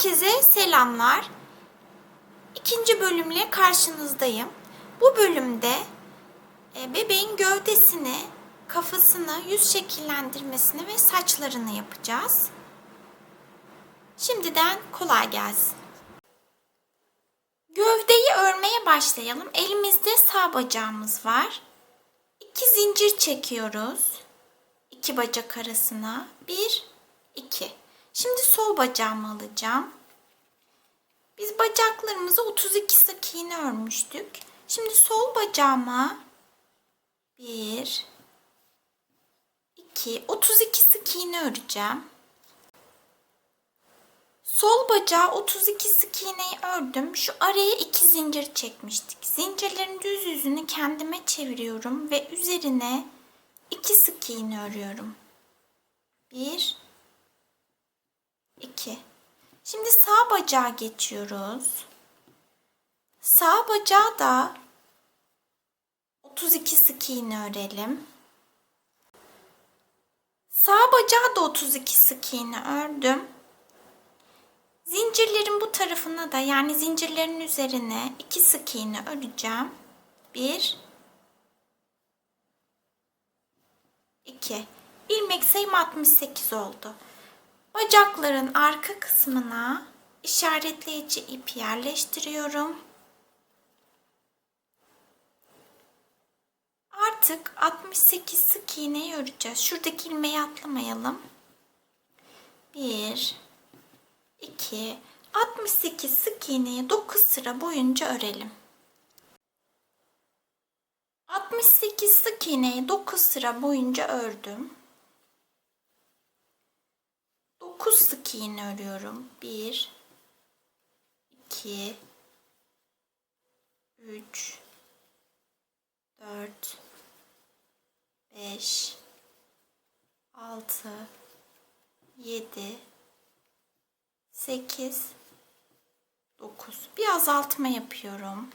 Herkese selamlar. 2. bölümle karşınızdayım. Bu bölümde bebeğin gövdesini, kafasını, yüz şekillendirmesini ve saçlarını yapacağız. Şimdiden kolay gelsin. Gövdeyi örmeye başlayalım. Elimizde sağ bacağımız var. 2 zincir çekiyoruz. 2 bacak arasına. 1, 2. Şimdi sol bacağımı alacağım. Biz bacaklarımızı 32 sık iğne örmüştük. Şimdi sol bacağıma 1, 2, 32 sık iğne öreceğim. Sol bacağı 32 sık iğneyi ördüm. Şu araya 2 zincir çekmiştik. Zincirlerin düz yüzünü kendime çeviriyorum ve üzerine 2 sık iğne örüyorum. 1, 2. Şimdi sağ bacağa geçiyoruz. Sağ bacağı da 32 sık iğne örelim. Sağ bacağı da 32 sık iğne ördüm. Zincirlerin bu tarafına da, yani zincirlerin üzerine 2 sık iğne öreceğim. 1, 2. İlmek sayım 68 oldu. Bacakların arka kısmına işaretleyici ip yerleştiriyorum. Artık 68 sık iğneyi öreceğiz. Şuradaki ilmeği atlamayalım. 1, 2, 68 sık iğneyi 9 sıra boyunca örelim. 68 sık iğneyi 9 sıra boyunca ördüm. 9 sık iğne örüyorum. 1, 2, 3, 4, 5, 6, 7, 8, 9. Bir azaltma yapıyorum.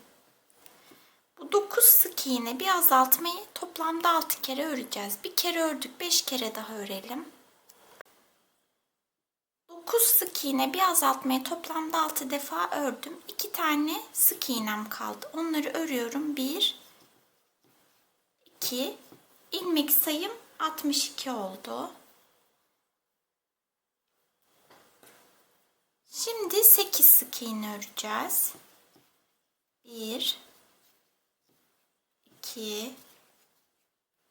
Bu 9 sık iğne bir azaltmayı toplamda 6 kere öreceğiz. Bir kere ördük, 5 kere daha örelim. 9 sık iğne bir azaltmayı toplamda 6 defa ördüm. 2 tane sık iğnem kaldı. Onları örüyorum. 1, 2, ilmek sayım 62 oldu. Şimdi 8 sık iğne öreceğiz. 1, 2,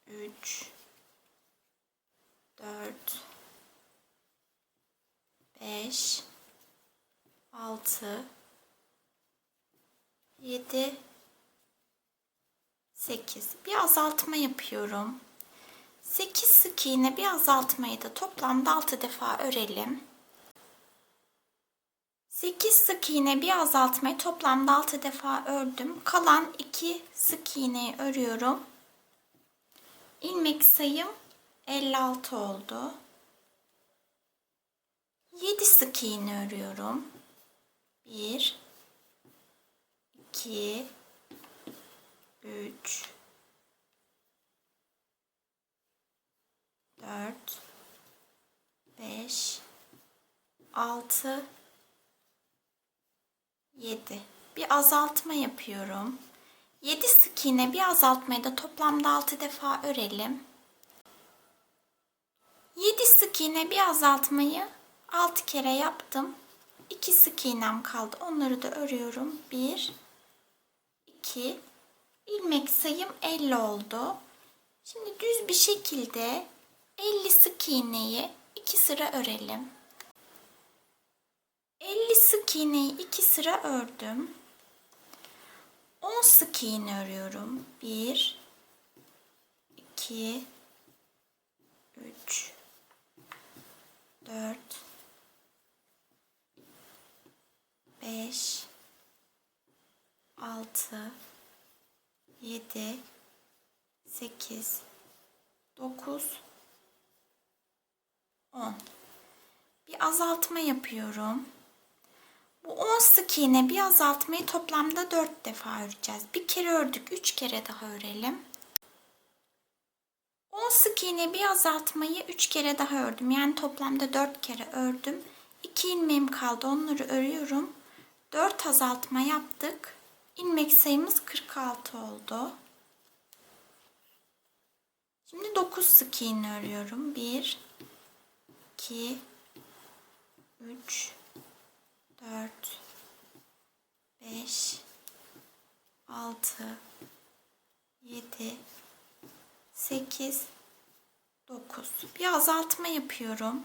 3, 4, 5, 6, 7, 8. Bir azaltma yapıyorum. 8 sık iğne bir azaltmayı da toplamda 6 defa örelim. 8 sık iğne bir azaltmayı toplamda 6 defa ördüm. Kalan 2 sık iğneyi örüyorum. İlmek sayım 56 oldu. 7 sık iğne örüyorum. 1, 2, 3, 4, 5, 6, 7. Bir azaltma yapıyorum. 7 sık iğne bir azaltmayı da toplamda 6 defa örelim. 7 sık iğne bir azaltmayı 6 kere yaptım. 2 sık iğnem kaldı. Onları da örüyorum. 1, 2, ilmek sayım 50 oldu. Şimdi düz bir şekilde 50 sık iğneyi 2 sıra örelim. 50 sık iğneyi 2 sıra ördüm. 10 sık iğne örüyorum. 1, 2, 3, 4, 5, 6, 7, 8, 9, 10. Bir azaltma yapıyorum. Bu 10 sık iğne bir azaltmayı toplamda 4 defa öreceğiz. Bir kere ördük, 3 kere daha örelim. 10 sık iğne bir azaltmayı 3 kere daha ördüm. Yani toplamda 4 kere ördüm. 2 ilmeğim kaldı. Onları örüyorum. 4 azaltma yaptık. İlmek sayımız 46 oldu. Şimdi 9 sık iğne örüyorum. 1 2 3 4 5 6 7 8 9. Bir azaltma yapıyorum.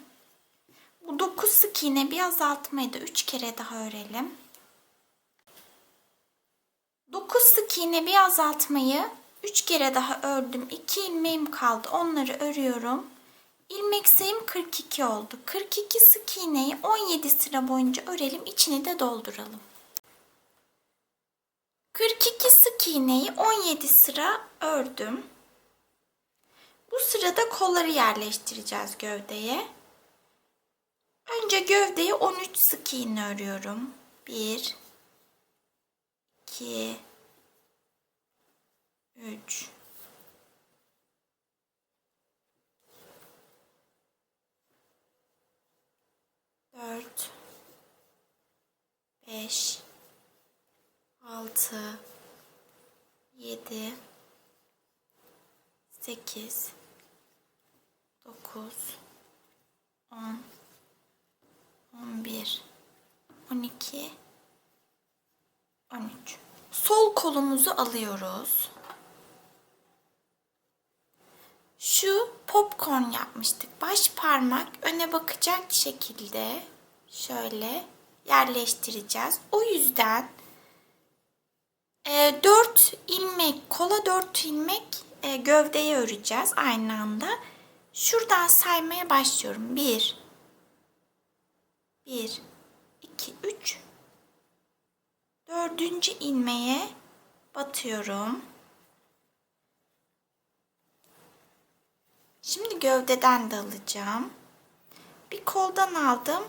Bu 9 sık iğne bir azaltmayı da 3 kere daha örelim. 9 sık iğne bir azaltmayı 3 kere daha ördüm. 2 ilmeğim kaldı. Onları örüyorum. İlmek sayım 42 oldu. 42 sık iğneyi 17 sıra boyunca örelim. İçini de dolduralım. 42 sık iğneyi 17 sıra ördüm. Bu sırada kolları yerleştireceğiz gövdeye. Önce gövdeye 13 sık iğne örüyorum. 1 2 3 4 5 6 7 8 9 10 11 12 13. Sol kolumuzu alıyoruz. Şu popcorn yapmıştık. Baş parmak öne bakacak şekilde şöyle yerleştireceğiz. O yüzden 4 ilmek, kola 4 ilmek gövdeye öreceğiz aynı anda. Şuradan saymaya başlıyorum. 1 2 3 4. ilmeğe batıyorum. Şimdi gövdeden de alacağım. Bir koldan aldım,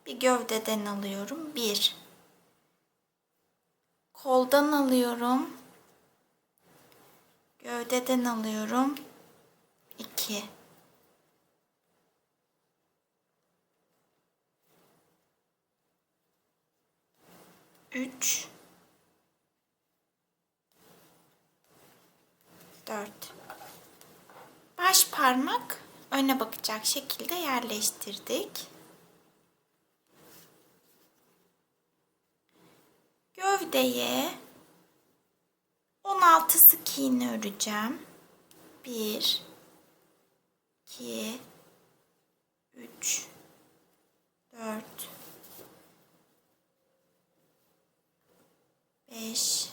bir gövdeden alıyorum. 1 koldan alıyorum, gövdeden alıyorum. 2 3 4. Baş parmak öne bakacak şekilde yerleştirdik. Gövdeye 16 sık iğne öreceğim. 1 2 3 4 5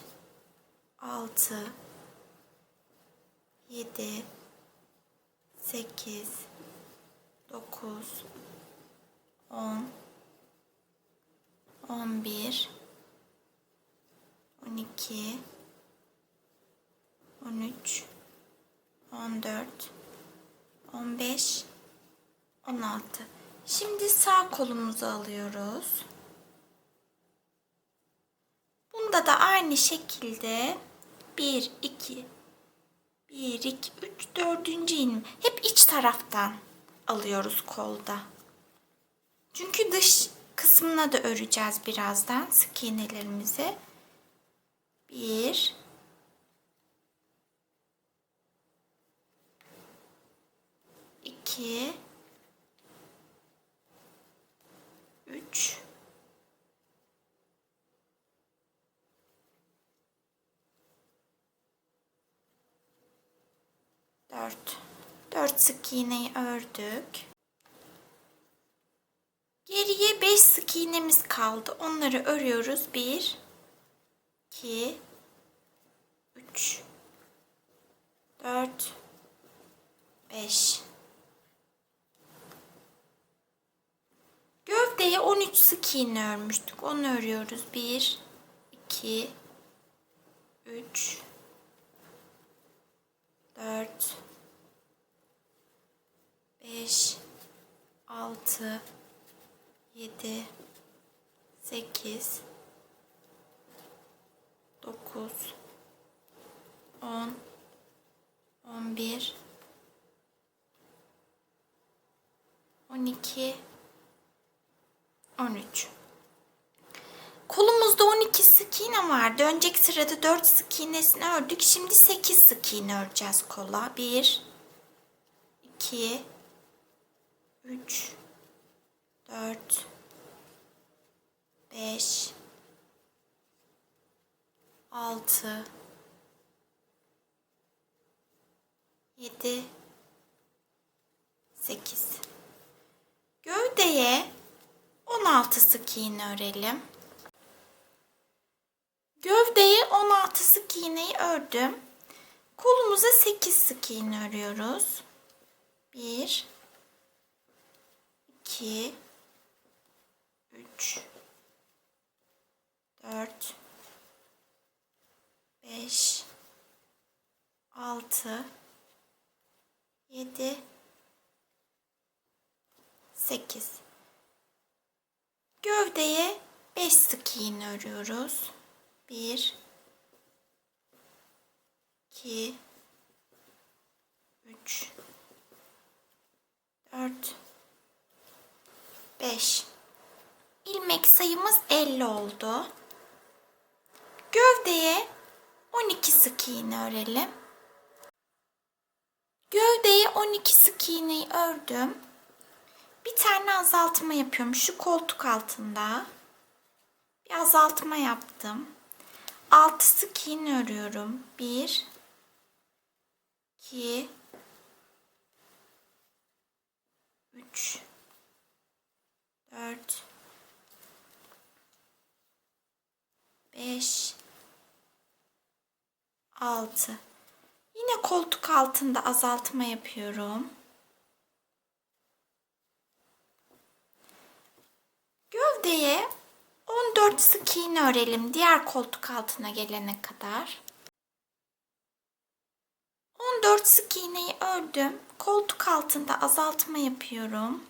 6 7 8 9 10 11 12 13 14 15 16. Şimdi sağ kolumuzu alıyoruz. Bunda da aynı şekilde 1 2 3 4. ilmek hep iç taraftan alıyoruz kolda. Çünkü dış kısmına da öreceğiz birazdan sık iğnelerimizi. 1 2 3 4 sık iğneyi ördük. Geriye 5 sık iğnemiz kaldı. Onları örüyoruz. 1 2 3 4 5. Gövdeye 13 sık iğne örmüştük. Onu örüyoruz. 1 2 3 4 5 6 7 8 9 10 11 12 13. Kolumuzda 12 sık iğne vardı. Önceki sırada 4 sık iğnesini ördük. Şimdi 8 sık iğne öreceğiz kola. 1, 2, 3, 4, 5, 6, 7, 8. Gövdeye 16 sık iğne örelim. Gövdeye 16 sık iğneyi ördüm. Kolumuza 8 sık iğne örüyoruz. 1, 2, 3, 4, 5, 6, 7, 8. Gövdeye 5 sık iğne örüyoruz. 1, 2, 3, 4, 5. İlmek sayımız 50 oldu. Gövdeye 12 sık iğne örelim. Gövdeye 12 sık iğneyi ördüm. Bir tane azaltma yapıyorum. Şu koltuk altında bir azaltma yaptım. 6 sık iğne örüyorum. 1, 2, 3, 4, 5, 6. Yine koltuk altında azaltma yapıyorum. Gövdeye 14 sık iğne örelim diğer koltuk altına gelene kadar. 14 sık iğneyi ördüm. Koltuk altında azaltma yapıyorum.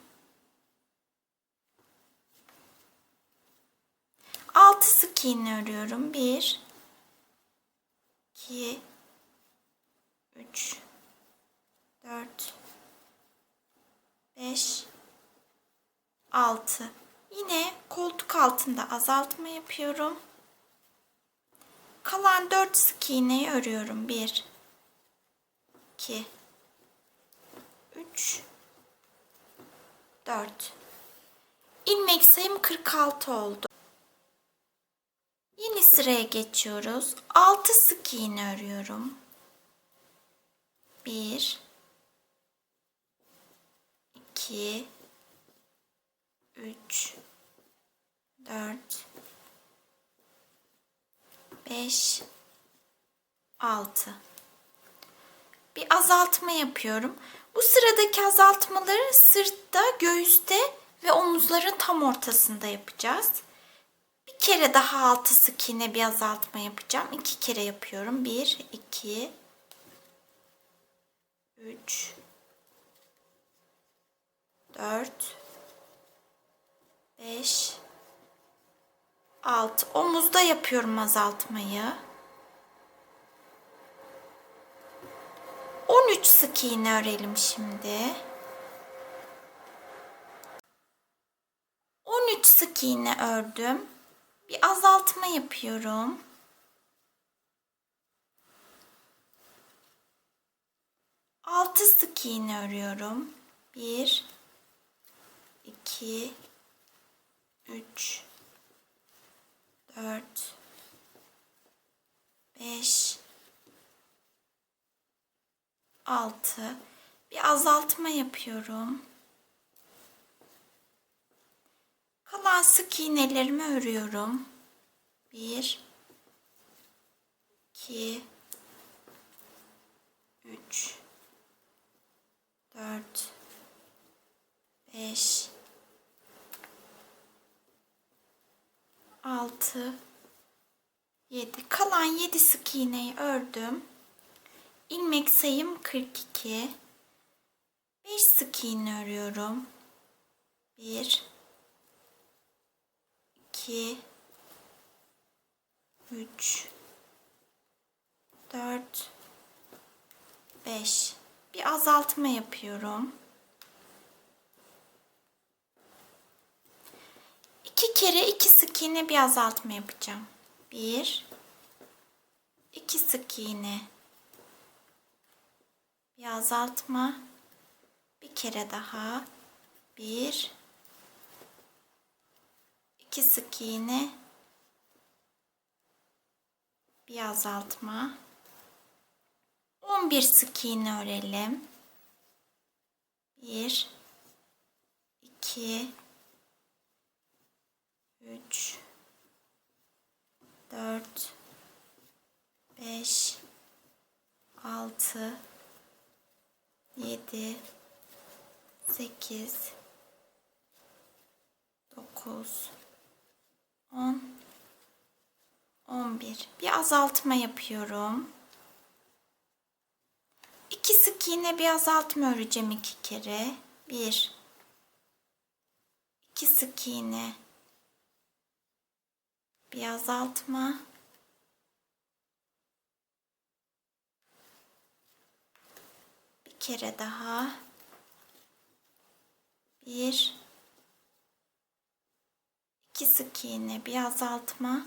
6 sık iğne örüyorum. 1, 2, 3, 4, 5, 6. Yine koltuk altında azaltma yapıyorum. Kalan 4 sık iğneyi örüyorum. 1, 2, 3, 4. İlmek sayım 46 oldu. Yeni sıraya geçiyoruz. 6 sık iğne örüyorum. 1, 2, 3, 4, 5, 6. Bir azaltma yapıyorum. Bu sıradaki azaltmaları sırtta, göğüste ve omuzların tam ortasında yapacağız. Bir kere daha 6 sık iğne bir azaltma yapacağım. 2 kere yapıyorum. 1, 2, 3, 4, 5, 6. Omuzda yapıyorum azaltmayı. 13 sık iğne örelim şimdi. 13 sık iğne ördüm. Bir azaltma yapıyorum. 6 sık iğne örüyorum. 1, 2, 3, 4, 5, 6. Bir azaltma yapıyorum. Kalan sık iğnelerimi örüyorum. 1, 2, 3, 4, 5, 6, 7. Kalan 7 sık iğneyi ördüm. İlmek sayım 42. 5 sık iğne örüyorum. 1, 2, 3, 4, 5. Bir azaltma yapıyorum. 2 kere 2 sık iğne bir azaltma yapacağım. 1 2 sık iğne bir azaltma, bir kere daha 1 2 sık iğne bir azaltma, 11 sık iğne örelim. 1 2 3 4 5 6 7 8 9 10 11. Bir azaltma yapıyorum. 2 sık iğne bir azaltma öreceğim 2 kere. 1 2 sık iğne bir azaltma, bir kere daha 1 2 sık iğne bir azaltma,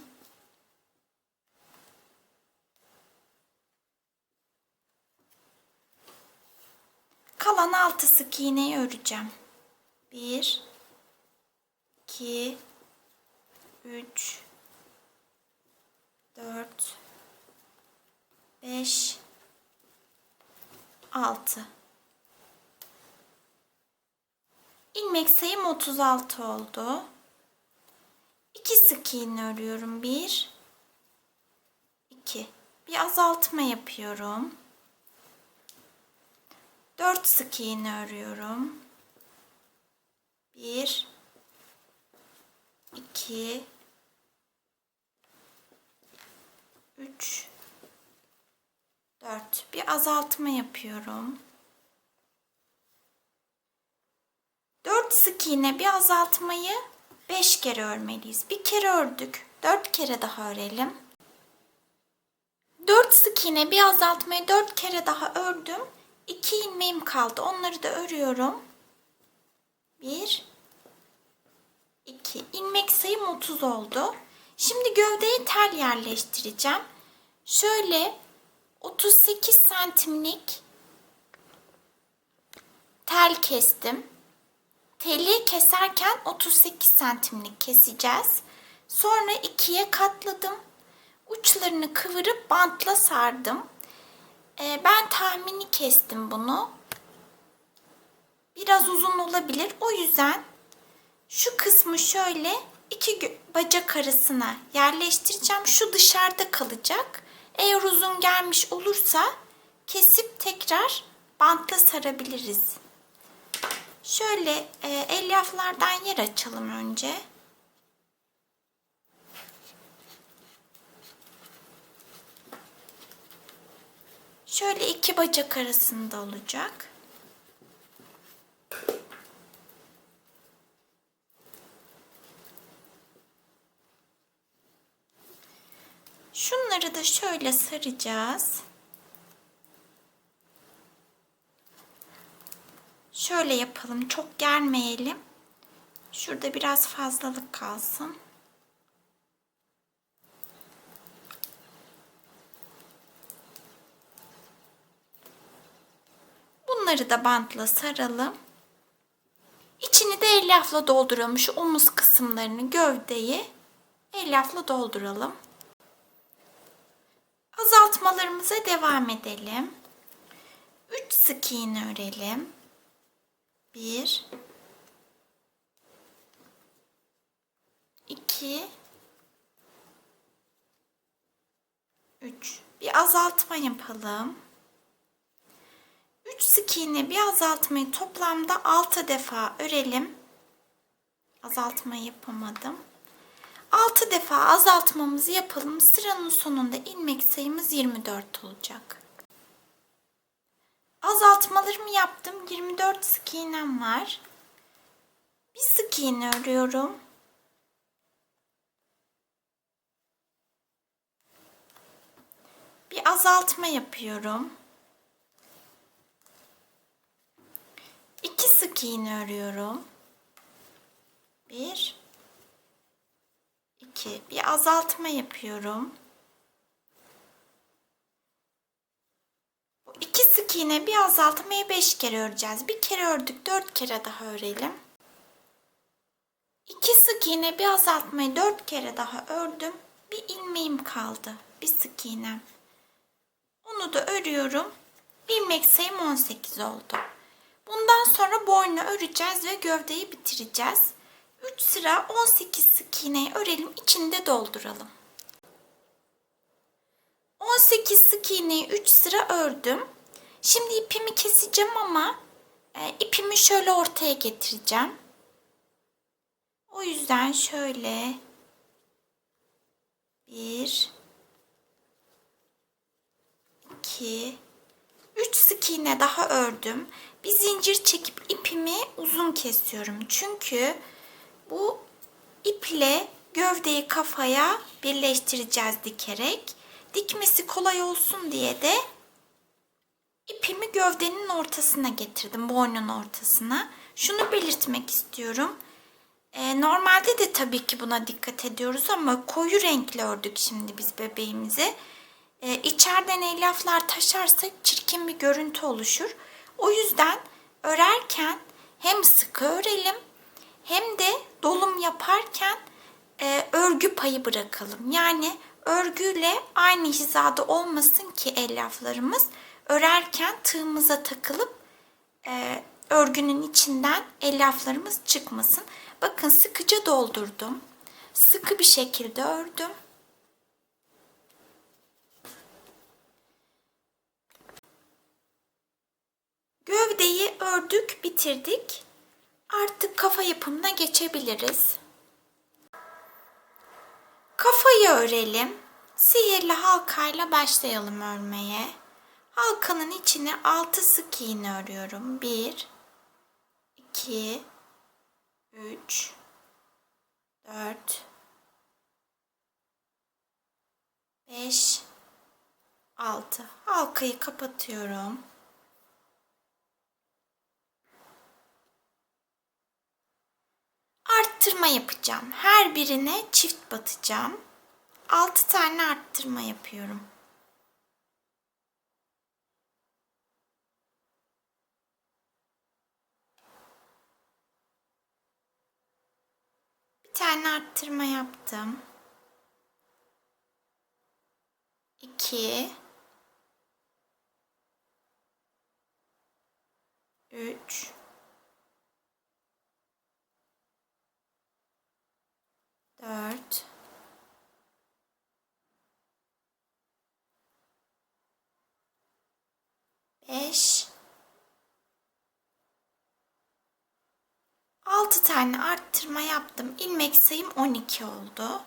kalan 6 sık iğneyi öreceğim. 1 2 3 4 5 6. İlmek sayım 36 oldu. 2 sık iğne örüyorum. 1 2. Bir azaltma yapıyorum. 4 sık iğne örüyorum. 1 2 3 4. Bir azaltma yapıyorum. 4 sık iğne bir azaltmayı 5 kere örmeliyiz. Bir kere ördük. 4 kere daha örelim. 4 sık iğne bir azaltmayı 4 kere daha ördüm. 2 ilmeğim kaldı. Onları da örüyorum. 1 2. İlmek sayım 30 oldu. Şimdi gövdeye tel yerleştireceğim. Şöyle 38 santimlik tel kestim. Teli keserken 38 santimlik keseceğiz. Sonra ikiye katladım. Uçlarını kıvırıp bantla sardım. Ben tahmini kestim bunu. Biraz uzun olabilir. O yüzden şu kısmı şöyle iki bacak arasına yerleştireceğim. Şu dışarıda kalacak. Eğer uzun gelmiş olursa kesip tekrar bantla sarabiliriz. Şöyle elyaflardan yer açalım önce. Şöyle iki bacak arasında olacak. Şunları da şöyle saracağız. Şöyle yapalım. Çok germeyelim. Şurada biraz fazlalık kalsın. Bunları da bantla saralım. İçini de elyafla dolduralım. Şu omuz kısımlarını, gövdeyi elyafla dolduralım. Azaltmalarımıza devam edelim. 3 sık iğne örelim. 1 2 3. Bir azaltma yapalım. 3 sık iğne bir azaltmayı toplamda 6 defa örelim. Azaltma yapamadım. 6 defa azaltmamızı yapalım. Sıranın sonunda ilmek sayımız 24 olacak. Azaltmalarımı yaptım. 24 sık iğnem var. Bir sık iğne örüyorum. Bir azaltma yapıyorum. 2 sık iğne örüyorum. 1 2. Bir azaltma yapıyorum. Bu 2 sık iğne bir azaltmayı 5 kere öreceğiz. Bir kere ördük, 4 kere daha örelim. 2 sık iğne bir azaltmayı 4 kere daha ördüm. Bir ilmeğim kaldı. Bir sık iğnem. Onu da örüyorum. İlmek sayım 18 oldu. Bundan sonra boynu öreceğiz ve gövdeyi bitireceğiz. 3 sıra 18 sık iğneyi örelim, içini de dolduralım. 18 sık iğneyi 3 sıra ördüm. Şimdi ipimi keseceğim ama ipimi şöyle ortaya getireceğim. O yüzden şöyle 1 2 3 sık iğne daha ördüm. Bir zincir çekip ipimi uzun kesiyorum. Çünkü bu iple gövdeyi kafaya birleştireceğiz dikerek. Dikmesi kolay olsun diye de ipimi gövdenin ortasına getirdim. Boynun ortasına. Şunu belirtmek istiyorum. Normalde de tabii ki buna dikkat ediyoruz ama koyu renkli ördük şimdi biz bebeğimizi. İçeriden elyaflar taşarsa çirkin bir görüntü oluşur. O yüzden örerken hem sıkı örelim hem de dolum yaparken örgü payı bırakalım. Yani örgüyle aynı hizada olmasın ki elyaflarımız örerken tığımıza takılıp örgünün içinden elyaflarımız çıkmasın. Bakın sıkıca doldurdum. Sıkı bir şekilde ördüm. Gövdeyi ördük, bitirdik. Artık kafa yapımına geçebiliriz. Kafayı örelim. Sihirli halkayla başlayalım örmeye. Halkanın içine 6 sık iğne örüyorum. 1 2 3 4 5 6. Halkayı kapatıyorum. Arttırma yapacağım. Her birine çift batacağım. 6 tane arttırma yapıyorum. Bir tane arttırma yaptım. 2 3 4 5 6 tane arttırma yaptım. İlmek sayım 12 oldu.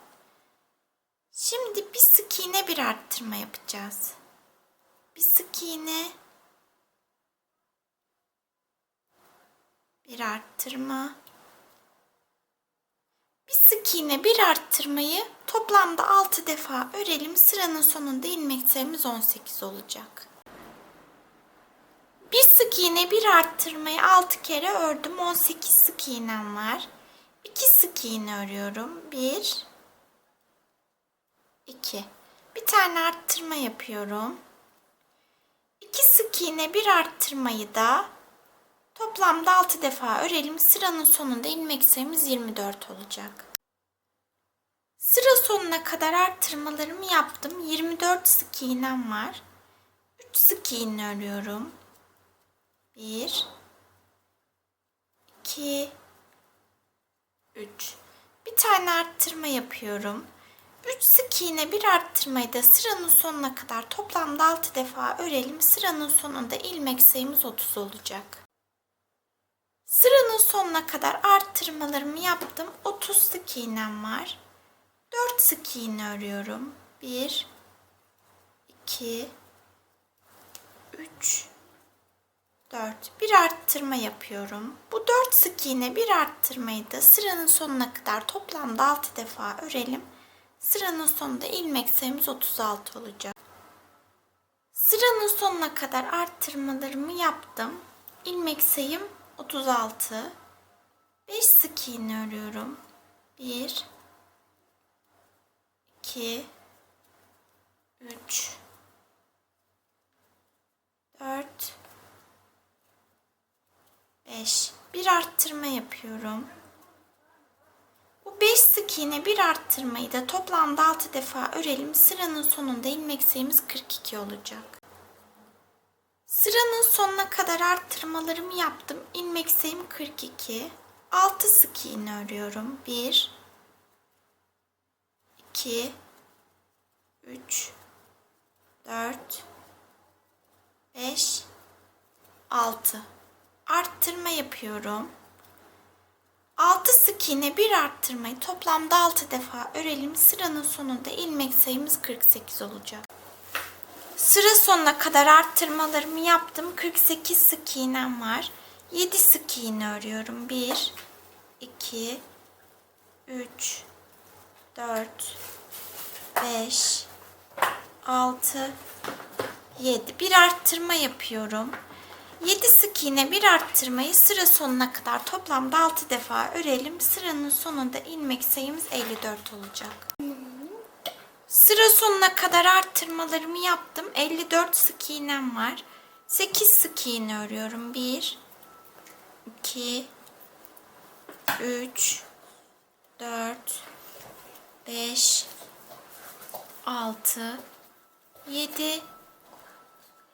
Şimdi bir sık iğne bir arttırma yapacağız. Bir sık iğne bir arttırma. Bir sık iğne bir arttırmayı toplamda 6 defa örelim. Sıranın sonunda ilmek sayımız 18 olacak. Bir sık iğne bir arttırmayı 6 kere ördüm. 18 sık iğnem var. 2 sık iğne örüyorum. 1 2. Bir tane arttırma yapıyorum. 2 sık iğne bir arttırmayı da toplamda 6 defa örelim. Sıranın sonunda ilmek sayımız 24 olacak. Sıra sonuna kadar arttırmalarımı yaptım. 24 sık iğnem var. 3 sık iğne örüyorum. 1 2 3. Bir tane arttırma yapıyorum. 3 sık iğne bir arttırmayı da sıranın sonuna kadar toplamda 6 defa örelim. Sıranın sonunda ilmek sayımız 30 olacak. Sıranın sonuna kadar arttırmalarımı yaptım. 30 sık iğnem var. 4 sık iğne örüyorum. 1 2 3 4. Bir arttırma yapıyorum. Bu 4 sık iğne bir arttırmayı da sıranın sonuna kadar toplamda 6 defa örelim. Sıranın sonunda ilmek sayımız 36 olacak. Sıranın sonuna kadar arttırmalarımı yaptım. İlmek sayım 36. 5 sık iğne örüyorum. 1 2, 3, 4, 5. Bir arttırma yapıyorum. Bu 5 sık iğne bir arttırmayı da toplamda 6 defa örelim. Sıranın sonunda ilmek sayımız 42 olacak. Sıranın sonuna kadar arttırmalarımı yaptım. İlmek sayım 42. 6 sık iğne örüyorum. 1, 2, 3, 4, 5, 6. Arttırma yapıyorum. 6 sık iğne bir arttırmayı toplamda 6 defa örelim. Sıranın sonunda ilmek sayımız 48 olacak. Sıra sonuna kadar arttırmalarımı yaptım. 48 sık iğnem var. 7 sık iğne örüyorum. 1, 2, 3, 4, 5, 6, 7. Bir arttırma yapıyorum. 7 sık iğne bir arttırmayı sıra sonuna kadar toplamda 6 defa örelim. Sıranın sonunda ilmek sayımız 54 olacak. Sıra sonuna kadar arttırmalarımı yaptım. 54 sık iğnem var. 8 sık iğne örüyorum. 1, 2, 3, 4, 5, 6, 7,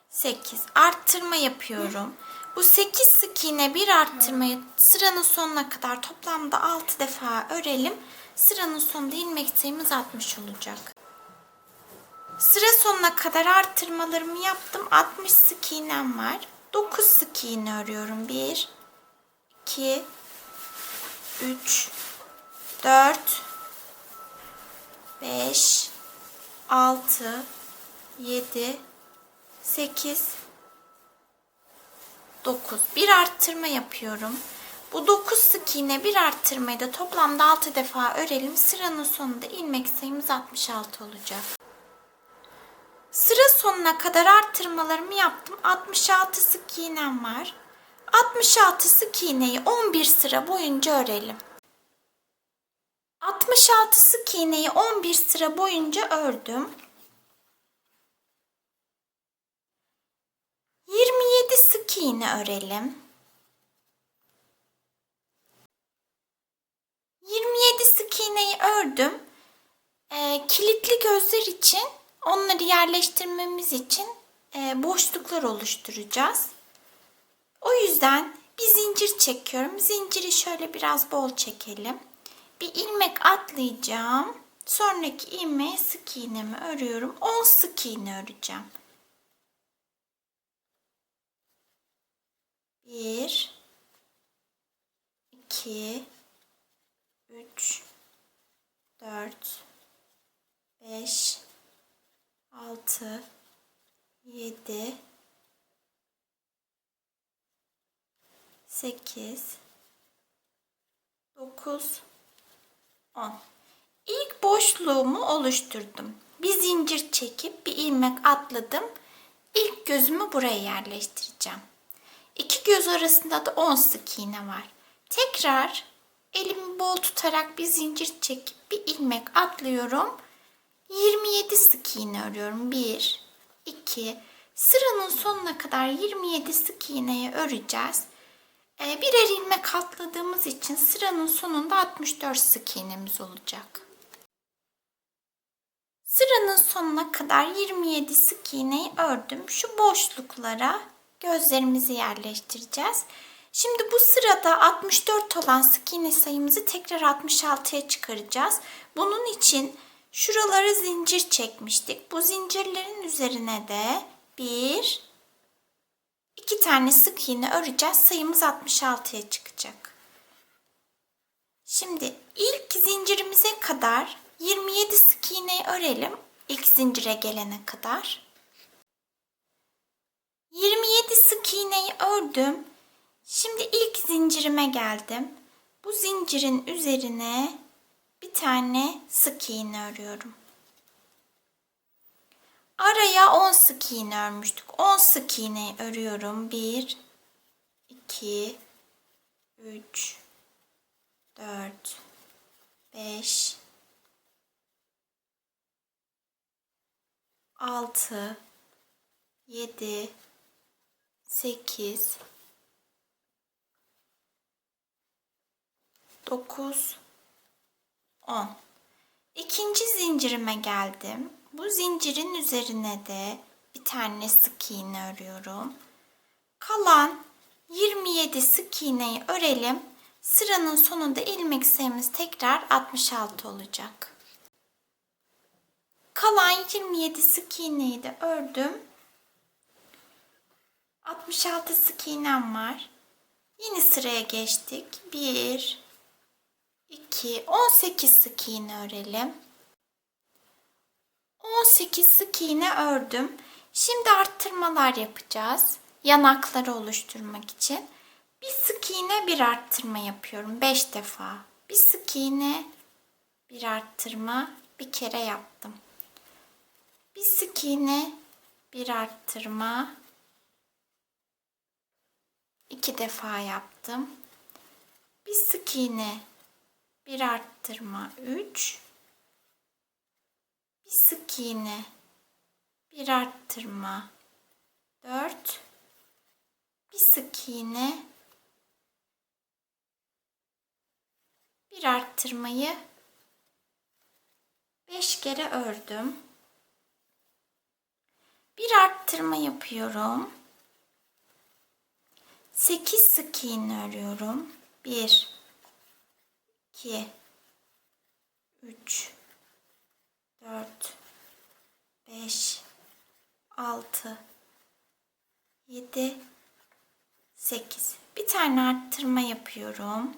8. Arttırma yapıyorum. Bu 8 sık iğne bir arttırmayı sıranın sonuna kadar toplamda 6 defa örelim. Sıranın sonunda ilmek sayımız 60 olacak. Sıra sonuna kadar arttırmalarımı yaptım. 60 sık iğnem var. 9 sık iğne örüyorum. 1, 2, 3, 4, 5, 6, 7, 8, 9. Bir arttırma yapıyorum. Bu 9 sık iğne bir arttırmayı da toplamda 6 defa örelim. Sıranın sonunda ilmek sayımız 66 olacak. Sıra sonuna kadar arttırmalarımı yaptım. 66 sık iğnem var. 66 sık iğneyi 11 sıra boyunca örelim. 66 sık iğneyi 11 sıra boyunca ördüm. 27 sık iğne örelim. 27 sık iğneyi ördüm. Kilitli gözler için onları yerleştirmemiz için boşluklar oluşturacağız. O yüzden bir zincir çekiyorum. Zinciri şöyle biraz bol çekelim. Bir ilmek atlayacağım. Sonraki ilmeğe sık iğnemi örüyorum. 10 sık iğne öreceğim. 1, 2, 3, 4, 5, 6, 7, 8, 9, 10. İlk boşluğumu oluşturdum. Bir zincir çekip bir ilmek atladım. İlk gözümü buraya yerleştireceğim. İki göz arasında da 10 sık iğne var. Tekrar elimi bol tutarak bir zincir çekip bir ilmek atlıyorum. 27 sık iğne örüyorum. 1, 2, sıranın sonuna kadar 27 sık iğneyi öreceğiz. Birer ilmek atladığımız için sıranın sonunda 64 sık iğnemiz olacak. Sıranın sonuna kadar 27 sık iğneyi ördüm. Şu boşluklara gözlerimizi yerleştireceğiz. Şimdi bu sırada 64 olan sık iğne sayımızı tekrar 66'ya çıkaracağız. Bunun için şuralara zincir çekmiştik. Bu zincirlerin üzerine de 1, 2 tane sık iğne öreceğiz. Sayımız 66'ya çıkacak. Şimdi ilk zincirimize kadar 27 sık iğneyi örelim. İlk zincire gelene kadar. 27 sık iğneyi ördüm. Şimdi ilk zincirime geldim. Bu zincirin üzerine bir tane sık iğne örüyorum. Araya 10 sık iğne örmüştük. 10 sık iğneyi örüyorum. 1, 2, 3, 4, 5, 6, 7, 8, 9, 10. İkinci zincirime geldim. Bu zincirin üzerine de bir tane sık iğne örüyorum. Kalan 27 sık iğneyi örelim. Sıranın sonunda ilmek sayımız tekrar 66 olacak. Kalan 27 sık iğneyi de ördüm. 66 sık iğnem var. Yeni sıraya geçtik. 1, 2, 18 sık iğne örelim. 18 sık iğne ördüm. Şimdi arttırmalar yapacağız. Yanakları oluşturmak için. Bir sık iğne, bir arttırma yapıyorum 5 defa. Bir sık iğne, bir arttırma, bir kere yaptım. Bir sık iğne, bir arttırma, 2 defa yaptım. Bir sık iğne, bir arttırma 3. Bir sık iğne, bir arttırma 4. Bir sık iğne, bir arttırmayı 5 kere ördüm. Bir arttırma yapıyorum. 8 sık iğne örüyorum. 1, 2, 3, 4, 5, 6, 7, 8. Bir tane arttırma yapıyorum.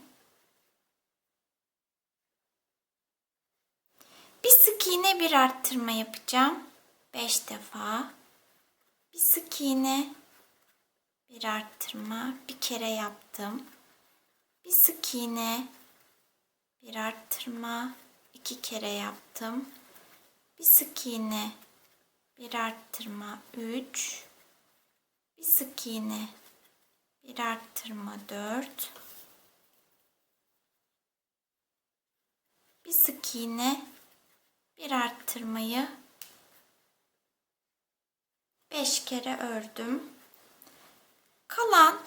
Bir sık iğne, bir arttırma yapacağım. 5 defa. Bir sık iğne, bir arttırma, bir kere yaptım. Bir sık iğne, bir arttırma, 2 kere yaptım. Bir sık iğne, bir arttırma 3. Bir sık iğne, bir arttırma 4. Bir sık iğne, bir arttırmayı 5 kere ördüm. Kalan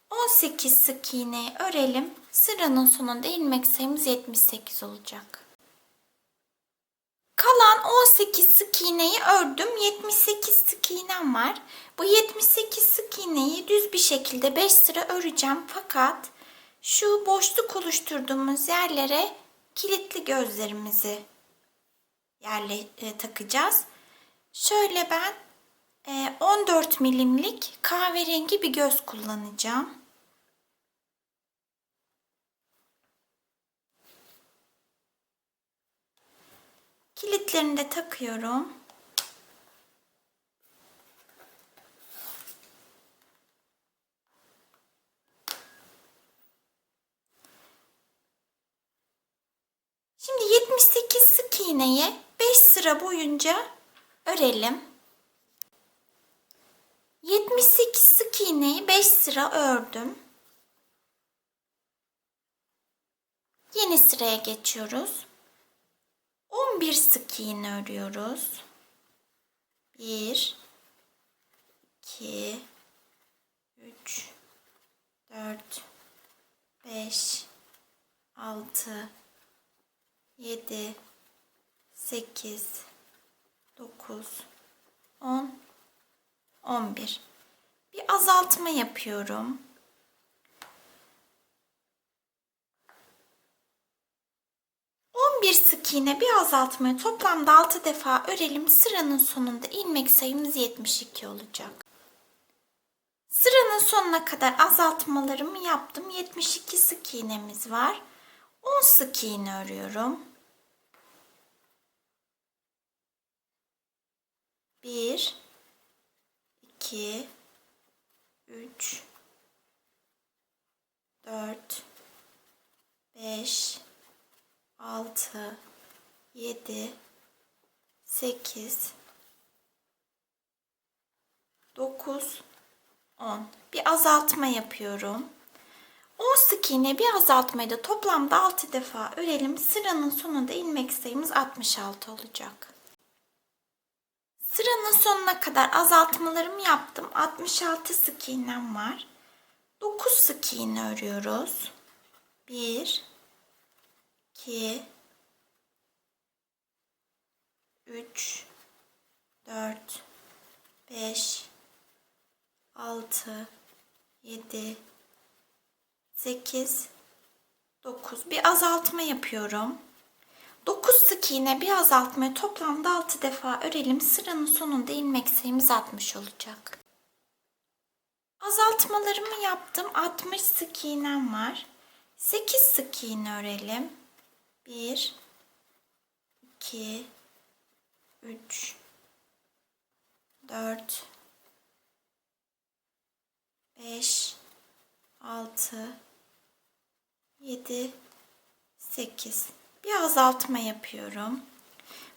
18 sık iğneyi örelim. Sıranın sonunda ilmek sayımız 78 olacak. Kalan 18 sık iğneyi ördüm. 78 sık iğnem var. Bu 78 sık iğneyi düz bir şekilde 5 sıra öreceğim. Fakat şu boşluk oluşturduğumuz yerlere kilitli gözlerimizi takacağız. Şöyle ben 14 milimlik kahverengi bir göz kullanacağım. Kilitlerini de takıyorum. Şimdi 78 sık iğneyi 5 sıra boyunca örelim. 78 sık iğneyi 5 sıra ördüm. Yeni sıraya geçiyoruz. 11 sık iğne örüyoruz. 1, 2, 3, 4, 5, 6, 7, 8, 9, 10, 11. Bir azaltma yapıyorum. 11 sık iğne, bir azaltmayı toplamda 6 defa örelim. Sıranın sonunda ilmek sayımız 72 olacak. Sıranın sonuna kadar azaltmalarımı yaptım. 72 sık iğnemiz var. 10 sık iğne örüyorum. 1, 2, 3, 4, 5, 6, 7, 8, 9, 10. Bir azaltma yapıyorum. 10 sık iğne, bir azaltmayı da toplamda 6 defa örelim. Sıranın sonunda ilmek sayımız 66 olacak. Sıranın sonuna kadar azaltmalarımı yaptım. 66 sık iğnem var. 9 sık iğne örüyoruz. 1 2 3 4 5 6 7 8 9. Bir azaltma yapıyorum. 9 sık iğne bir azaltmayı toplamda 6 defa örelim. Sıranın sonunda ilmek sayımız 60 olacak. Azaltmalarımı yaptım. 60 sık iğnem var. 8 sık iğne örelim. 1 2 3 4 5 6 7 8. Bir azaltma yapıyorum.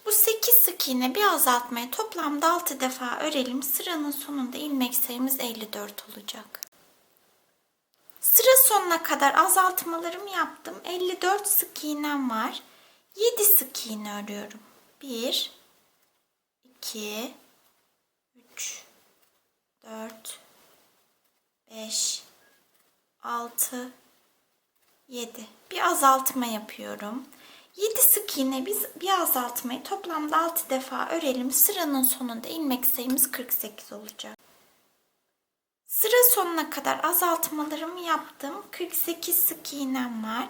Bu 8 sık iğne bir azaltmayı toplamda 6 defa örelim. Sıranın sonunda ilmek sayımız 54 olacak. Sıra sonuna kadar azaltmalarımı yaptım. 54 sık iğnem var. 7 sık iğne örüyorum. 1 2 3 4 5 6 7. Bir azaltma yapıyorum. 7 sık iğne bir azaltmayı toplamda 6 defa örelim. Sıranın sonunda ilmek sayımız 48 olacak. Sıra sonuna kadar azaltmalarımı yaptım. 48 sık iğnem var.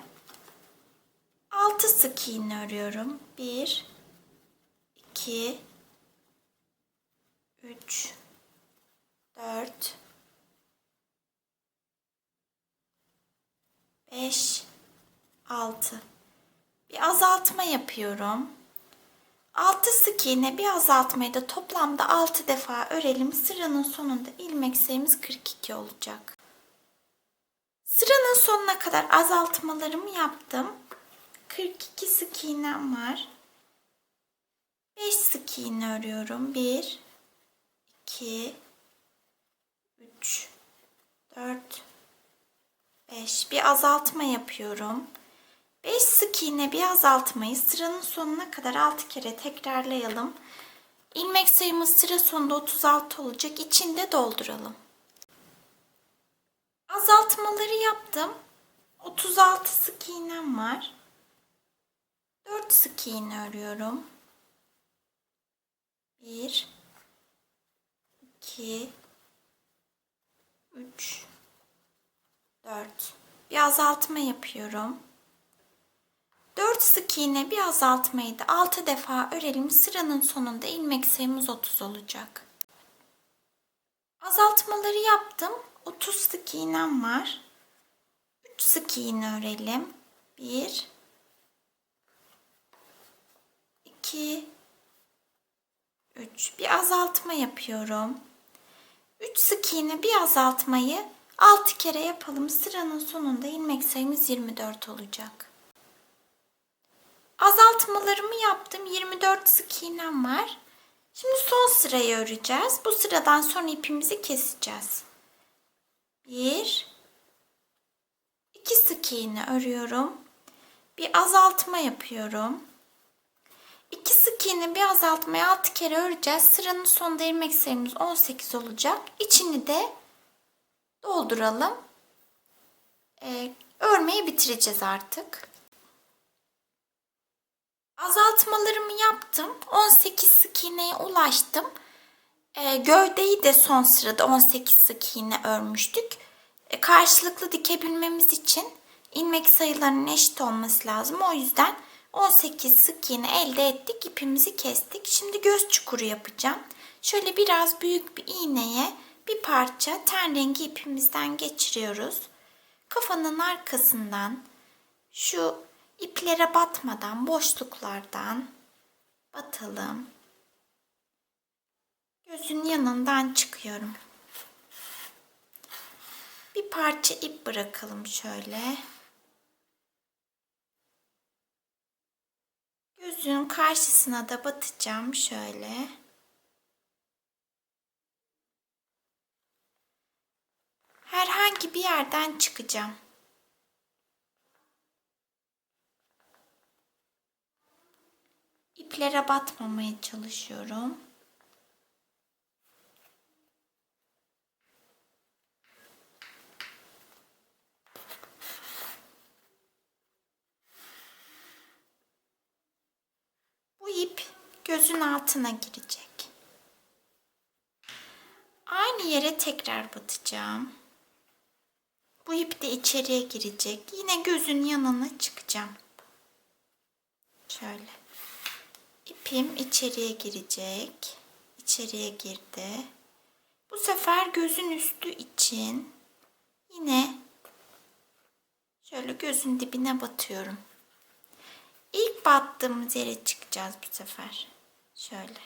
6 sık iğne örüyorum. 1 2 3 4 5 6. Bir azaltma yapıyorum. 6 sık iğne bir azaltmayı da toplamda 6 defa örelim. Sıranın sonunda ilmek sayımız 42 olacak. Sıranın sonuna kadar azaltmalarımı yaptım. 42 sık iğnem var. 5 sık iğne örüyorum. 1 2 3 4 5. Bir azaltma yapıyorum. 5 sık iğne bir azaltmayı sıranın sonuna kadar 6 kere tekrarlayalım. İlmek sayımız sıra sonunda 36 olacak. İçinde dolduralım. Azaltmaları yaptım. 36 sık iğnem var. 4 sık iğne örüyorum. 1 2 3 4. Bir azaltma yapıyorum. 4 sık iğne bir azaltmayı da 6 defa örelim. Sıranın sonunda ilmek sayımız 30 olacak. Azaltmaları yaptım. 30 sık iğnem var. 3 sık iğne örelim. 1 2 3. Bir azaltma yapıyorum. 3 sık iğne bir azaltmayı 6 kere yapalım. Sıranın sonunda ilmek sayımız 24 olacak. Azaltmalarımı yaptım. 24 sık iğnem var. Şimdi son sırayı öreceğiz. Bu sıradan sonra ipimizi keseceğiz. 1 2 sık iğne örüyorum. Bir azaltma yapıyorum. 2 sık iğne bir azaltmayı 6 kere öreceğiz. Sıranın sonunda ilmek sayımız 18 olacak. İçini de dolduralım. Örmeyi bitireceğiz artık. Azaltmalarımı yaptım. 18 sık iğneye ulaştım. Gövdeyi de son sırada 18 sık iğne örmüştük. Karşılıklı dikebilmemiz için ilmek sayılarının eşit olması lazım. O yüzden 18 sık iğne elde ettik. İpimizi kestik. Şimdi göz çukuru yapacağım. Şöyle biraz büyük bir iğneye bir parça ten rengi ipimizden geçiriyoruz. Kafanın arkasından şu iplere batmadan boşluklardan batalım. Gözün yanından çıkıyorum. Bir parça ip bırakalım şöyle. Gözün karşısına da batacağım şöyle. Herhangi bir yerden çıkacağım. İplere batmamaya çalışıyorum. gözün altına girecek. Aynı yere tekrar batacağım. Bu ip de içeriye girecek. Yine gözün yanına çıkacağım. Şöyle. İpim içeriye girecek. İçeriye girdi. Bu sefer gözün üstü için yine şöyle gözün dibine batıyorum. İlk battığımız yere çıkacağız bu sefer. Şöyle.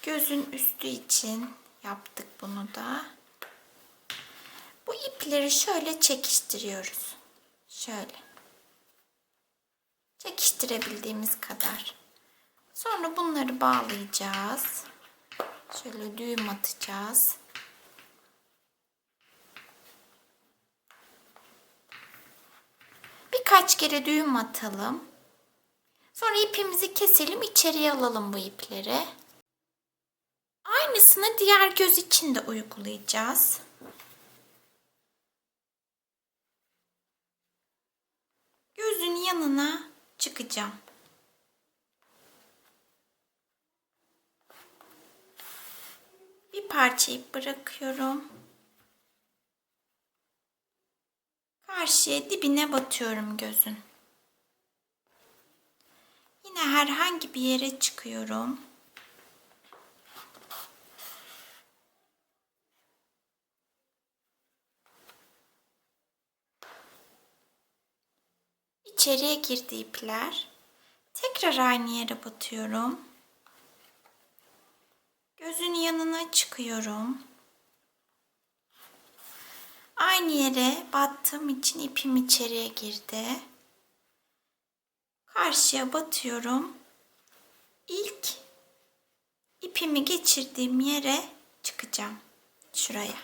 Gözün üstü için yaptık bunu da. Bu ipleri şöyle çekiştiriyoruz. Şöyle. Çekiştirebildiğimiz kadar. Sonra bunları bağlayacağız. Şöyle düğüm atacağız. Birkaç kere düğüm atalım. Sonra ipimizi keselim, içeriye alalım bu ipleri. Aynısını diğer göz için de uygulayacağız. Gözün yanına çıkacağım. Bir parça ip bırakıyorum. Karşıya dibine batıyorum gözün. Yine herhangi bir yere çıkıyorum. İçeriye girdi ipler. Tekrar aynı yere batıyorum. Gözün yanına çıkıyorum. Aynı yere battığım için ipim içeriye girdi. Karşıya batıyorum. İlk ipimi geçirdiğim yere çıkacağım. Şuraya.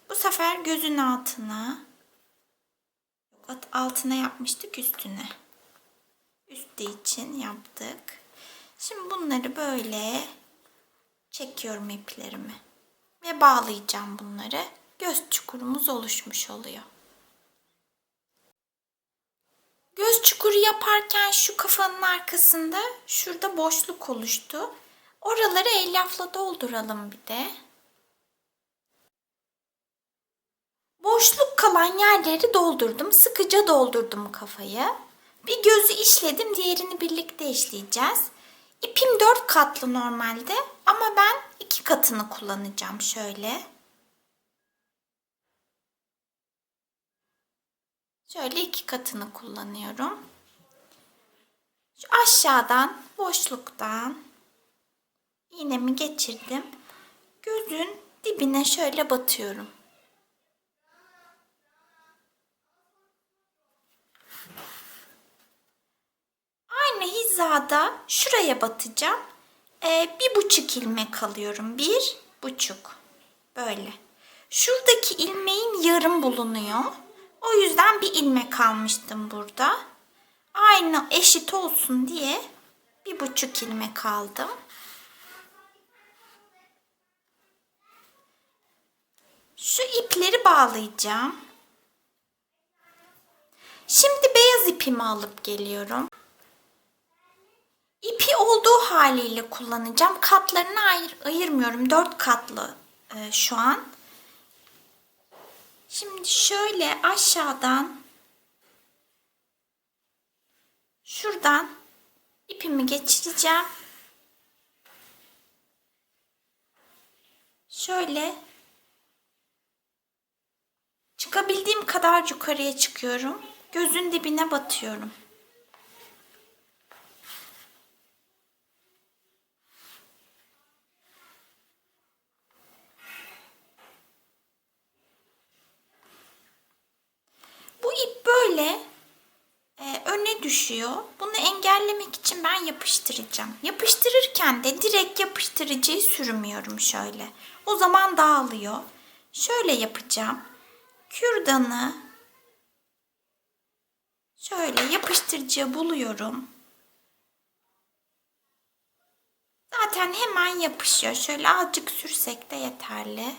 Bu sefer gözün altına. Altına yapmıştık, üstüne. Üstü için yaptık. Şimdi bunları böyle çekiyorum iplerimi. Ve bağlayacağım bunları. Göz çukurumuz oluşmuş oluyor. Göz çukuru yaparken şu kafanın arkasında şurada boşluk oluştu. Oraları elyafla dolduralım bir de. Boşluk kalan yerleri doldurdum. Sıkıca doldurdum kafayı. Bir gözü işledim. Diğerini birlikte işleyeceğiz. İpim 4 katlı normalde. Ama ben 2 katını kullanacağım şöyle. Şöyle 2 katını kullanıyorum. Şu aşağıdan, boşluktan iğnemi geçirdim. Gözün dibine şöyle batıyorum. Aynı hizada şuraya batacağım. 1,5 ilmek alıyorum. 1,5. Böyle. Şuradaki ilmeğin yarım bulunuyor. O yüzden bir ilmek almıştım burada. Aynı eşit olsun diye 1,5 ilmek aldım. Şu ipleri bağlayacağım. Şimdi beyaz ipimi alıp geliyorum. İpi olduğu haliyle kullanacağım. Katlarını ayırmıyorum. 4 katlı şu an. Şimdi şöyle aşağıdan şuradan ipimi geçireceğim. Şöyle çıkabildiğim kadar yukarıya çıkıyorum. Gözün dibine batıyorum. Bu ip böyle öne düşüyor. Bunu engellemek için ben yapıştıracağım. Yapıştırırken de direkt yapıştırıcıyı sürmüyorum şöyle. O zaman dağılıyor. Şöyle yapacağım. Kürdanı şöyle yapıştırıcıya buluyorum. Zaten hemen yapışıyor. Şöyle azıcık sürsek de yeterli.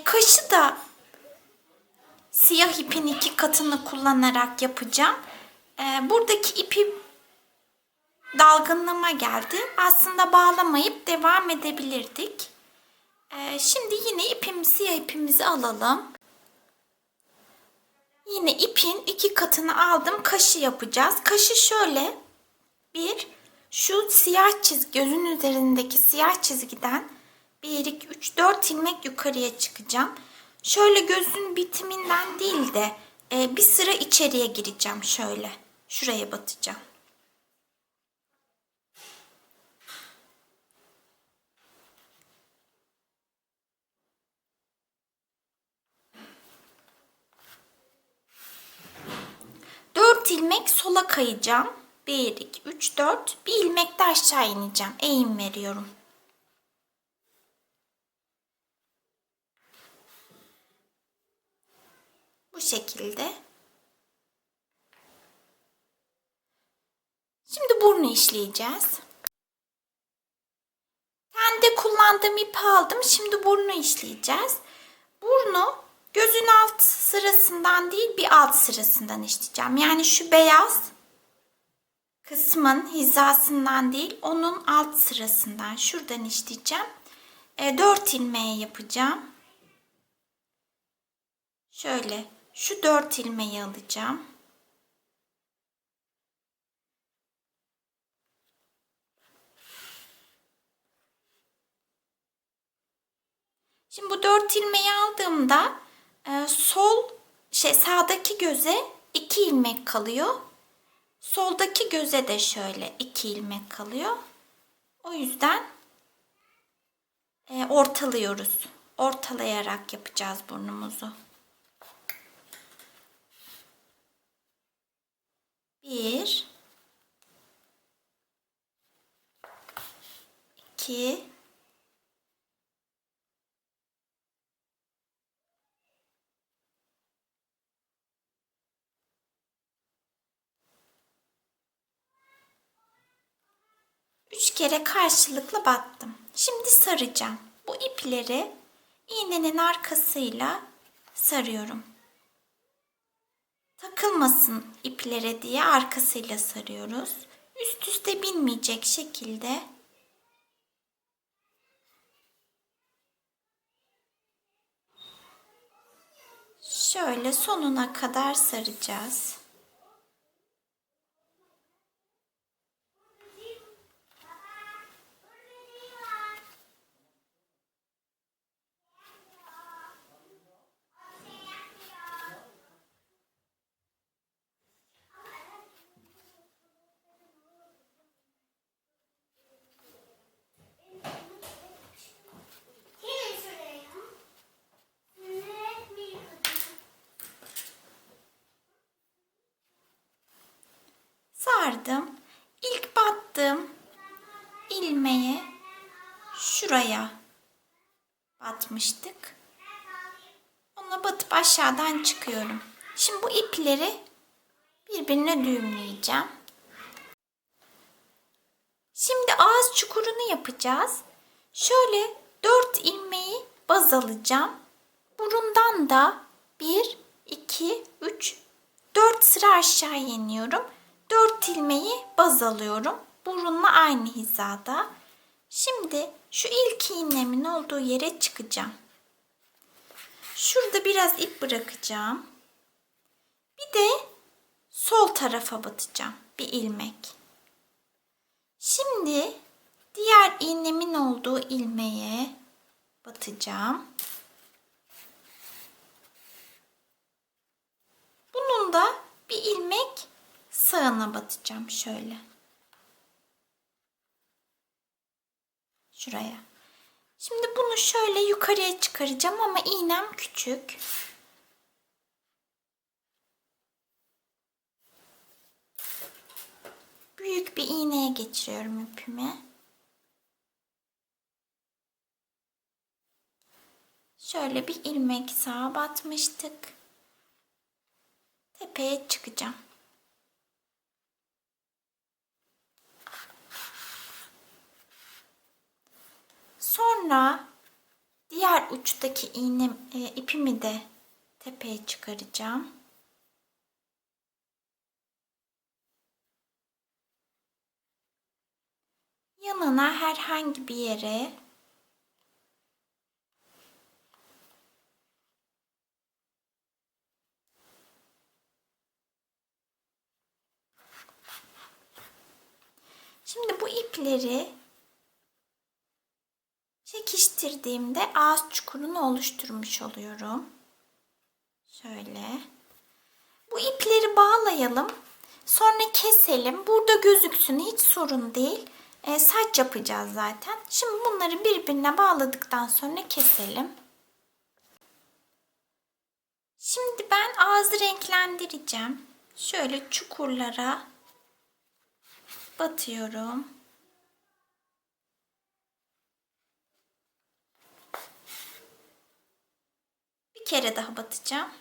Kaşı da siyah ipin 2 katını kullanarak yapacağım. Buradaki ipi dalgınlığıma geldi. Aslında bağlamayıp devam edebilirdik. Şimdi yine siyah ipimizi alalım. Yine ipin 2 katını aldım. Kaşı yapacağız. Kaşı şöyle şu siyah çizgi, gözün üzerindeki siyah çizgiden 1, 2, 3, 4 ilmek yukarıya çıkacağım. Şöyle gözün bitiminden değil de bir sıra içeriye gireceğim şöyle. Şuraya batacağım. Dört ilmek sola kayacağım. 1, 2, 3, 4. Bir ilmek de aşağı ineceğim. Eğim veriyorum. Bu şekilde. Şimdi burnu işleyeceğiz. Kendi kullandığım ipi aldım. Şimdi burnu işleyeceğiz. Burnu gözün alt sırasından değil bir alt sırasından işleyeceğim. Yani şu beyaz kısmın hizasından değil onun alt sırasından şuradan işleyeceğim. 4 ilmeği yapacağım. Şöyle şu 4 ilmeği alacağım. Şimdi bu 4 ilmeği aldığımda sağdaki göze 2 ilmek kalıyor. Soldaki göze de şöyle 2 ilmek kalıyor. O yüzden ortalıyoruz. Ortalayarak yapacağız burnumuzu. 1 2 3 kere karşılıklı battım. Şimdi saracağım. Bu ipleri iğnenin arkasıyla sarıyorum. Takılmasın iplere diye arkasıyla sarıyoruz. Üst üste binmeyecek şekilde şöyle sonuna kadar saracağız. Sardım. İlk battığım ilmeği şuraya batmıştık. Ona batıp aşağıdan çıkıyorum. Şimdi bu ipleri birbirine düğümleyeceğim. Şimdi ağız çukurunu yapacağız. Şöyle 4 ilmeği baz alacağım. Burundan da 1, 2, 3, 4 sıra aşağı iniyorum. 4 ilmeği baz alıyorum. Burunla aynı hizada. Şimdi şu ilk iğnemin olduğu yere çıkacağım. Şurada biraz ip bırakacağım. Bir de sol tarafa batacağım. Bir ilmek. Şimdi diğer iğnemin olduğu ilmeğe batacağım. Bunun da bir ilmek sağına batacağım şöyle. Şuraya. Şimdi bunu şöyle yukarıya çıkaracağım ama iğnem küçük. Büyük bir iğneye geçiriyorum ipimi. Şöyle bir ilmek sağa batmıştık. Tepeye çıkacağım. Sonra diğer uçtaki ipimi de tepeye çıkaracağım. Yanına herhangi bir yere şimdi bu ipleri çekiştirdiğimde ağız çukurunu oluşturmuş oluyorum. Şöyle. Bu ipleri bağlayalım. Sonra keselim. Burada gözüksün, hiç sorun değil. Saç yapacağız zaten. Şimdi bunları birbirine bağladıktan sonra keselim. Şimdi ben ağzı renklendireceğim. Şöyle çukurlara batıyorum. Bir kere daha batacağım.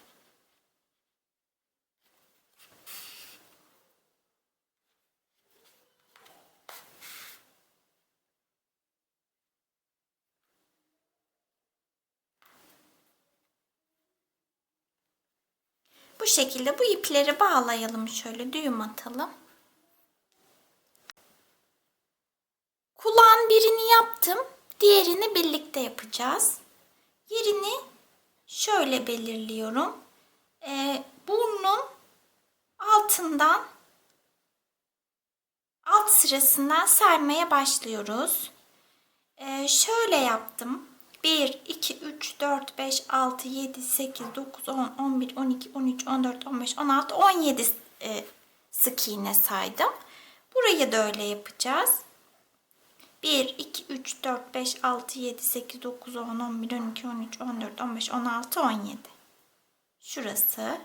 Bu şekilde bu ipleri bağlayalım, şöyle düğüm atalım. Kulağın birini yaptım. Diğerini birlikte yapacağız. Yerini şöyle belirliyorum. Burnun altından, alt sırasından saymaya başlıyoruz. Şöyle yaptım. 1, 2, 3, 4, 5, 6, 7, 8, 9, 10, 11, 12, 13, 14, 15, 16, 17 sık iğne saydım. Burayı da öyle yapacağız. 1, 2, 3, 4, 5, 6, 7, 8, 9, 10, 11, 12, 13, 14, 15, 16, 17. Şurası.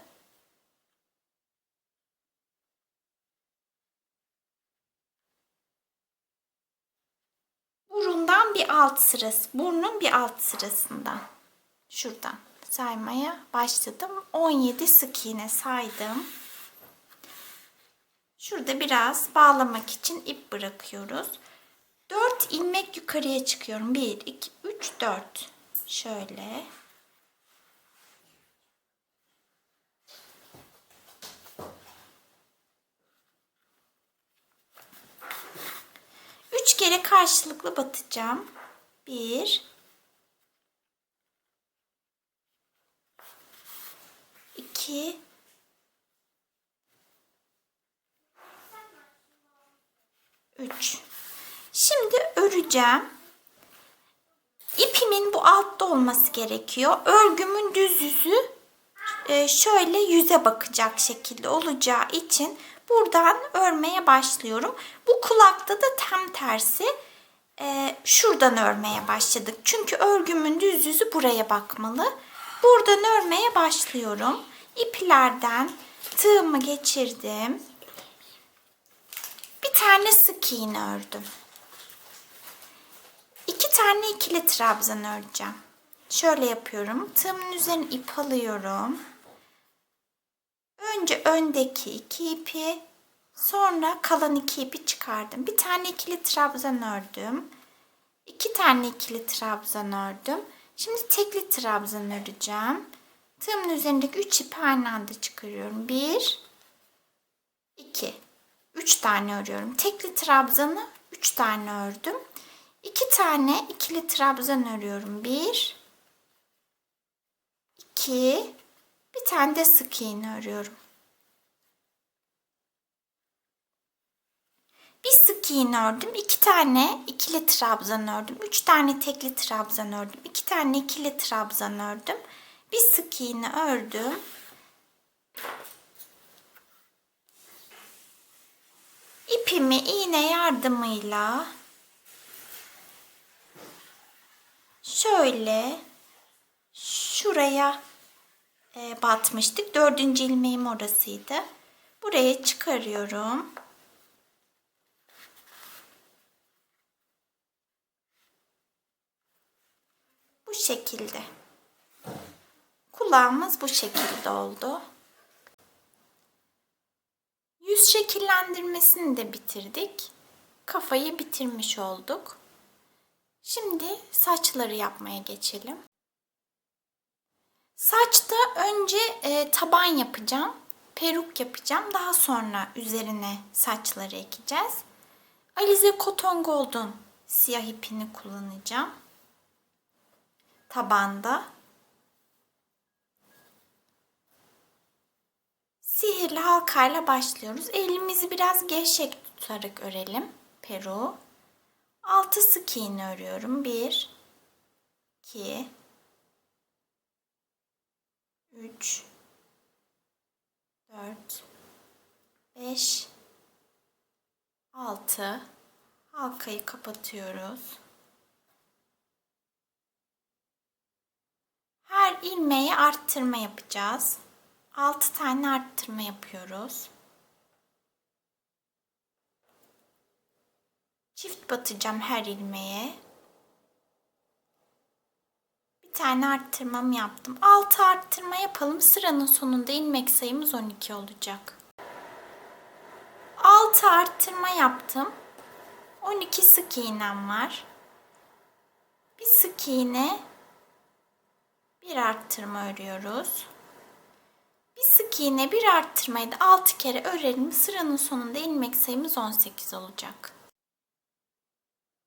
Burnun bir alt sırasından. Şuradan saymaya başladım. 17 sık iğne saydım. Şurada biraz bağlamak için ip bırakıyoruz. 4 ilmek yukarıya çıkıyorum. 1, 2, 3, 4. Şöyle. Üç kere karşılıklı batacağım. 1, 2, 3. Şimdi öreceğim. İpimin bu altta olması gerekiyor. Örgümün düz yüzü şöyle yüze bakacak şekilde olacağı için buradan örmeye başlıyorum. Bu kulakta da tam tersi. Şuradan örmeye başladık. Çünkü örgümün düz yüzü buraya bakmalı. Buradan örmeye başlıyorum. İplerden tığımı geçirdim. Bir tane sık iğne ördüm. 2 tane ikili trabzan öreceğim. Şöyle yapıyorum. Tığımın üzerine ip alıyorum. Önce öndeki 2 ipi, sonra kalan 2 ipi çıkardım. Bir tane ikili trabzan ördüm. 2 tane ikili trabzan ördüm. Şimdi tekli trabzan öreceğim. Tığımın üzerindeki 3 ipi aynı anda çıkarıyorum. 1, 2, 3 tane örüyorum. Tekli trabzanı 3 tane ördüm. 2 tane ikili trabzan örüyorum. 1, 2, bir tane de sık iğne örüyorum. Bir sık iğne ördüm. 2 tane ikili trabzan ördüm. 3 tane tekli trabzan ördüm. 2 tane ikili trabzan ördüm. Bir sık iğne ördüm. İpimi iğne yardımıyla şöyle şuraya batmıştık. 4. ilmeğim orasıydı. Buraya çıkarıyorum. Bu şekilde. Kulağımız bu şekilde oldu. Yüz şekillendirmesini de bitirdik. Kafayı bitirmiş olduk. Şimdi saçları yapmaya geçelim. Saçta önce taban yapacağım. Peruk yapacağım. Daha sonra üzerine saçları ekeceğiz. Alize Cotton Gold'un siyah ipini kullanacağım. Tabanda. Sihirli halkayla başlıyoruz. Elimizi biraz gevşek tutarak örelim peruğu. 6 sık iğne örüyorum. 1 2 3 4 5 6 halkayı kapatıyoruz. Her ilmeğe arttırma yapacağız. 6 tane arttırma yapıyoruz. Çift batacağım her ilmeğe. Bir tane arttırmam yaptım. 6 arttırma yapalım. Sıranın sonunda ilmek sayımız 12 olacak. 6 arttırma yaptım. 12 sık iğnem var. Bir sık iğne, bir arttırma örüyoruz. Bir sık iğne, bir arttırmayı da 6 kere örelim. Sıranın sonunda ilmek sayımız 18 olacak.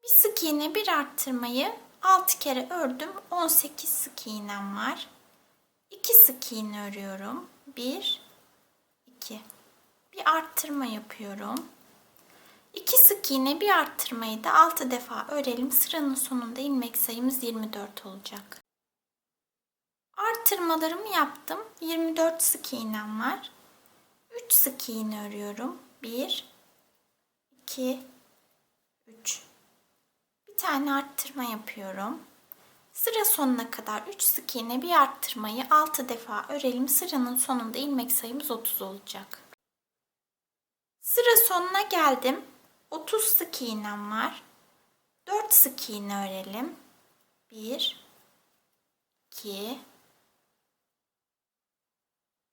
Bir sık iğne, bir arttırmayı 6 kere ördüm. 18 sık iğnem var. 2 sık iğne örüyorum. 1 2. Bir arttırma yapıyorum. 2 sık iğne, bir arttırmayı da 6 defa örelim. Sıranın sonunda ilmek sayımız 24 olacak. Arttırmalarımı yaptım. 24 sık iğnem var. 3 sık iğne örüyorum. 1 2 3. Bir tane arttırma yapıyorum. Sıra sonuna kadar 3 sık iğne, bir arttırmayı 6 defa örelim. Sıranın sonunda ilmek sayımız 30 olacak. Sıra sonuna geldim. 30 sık iğnem var. 4 sık iğne örelim. 1 2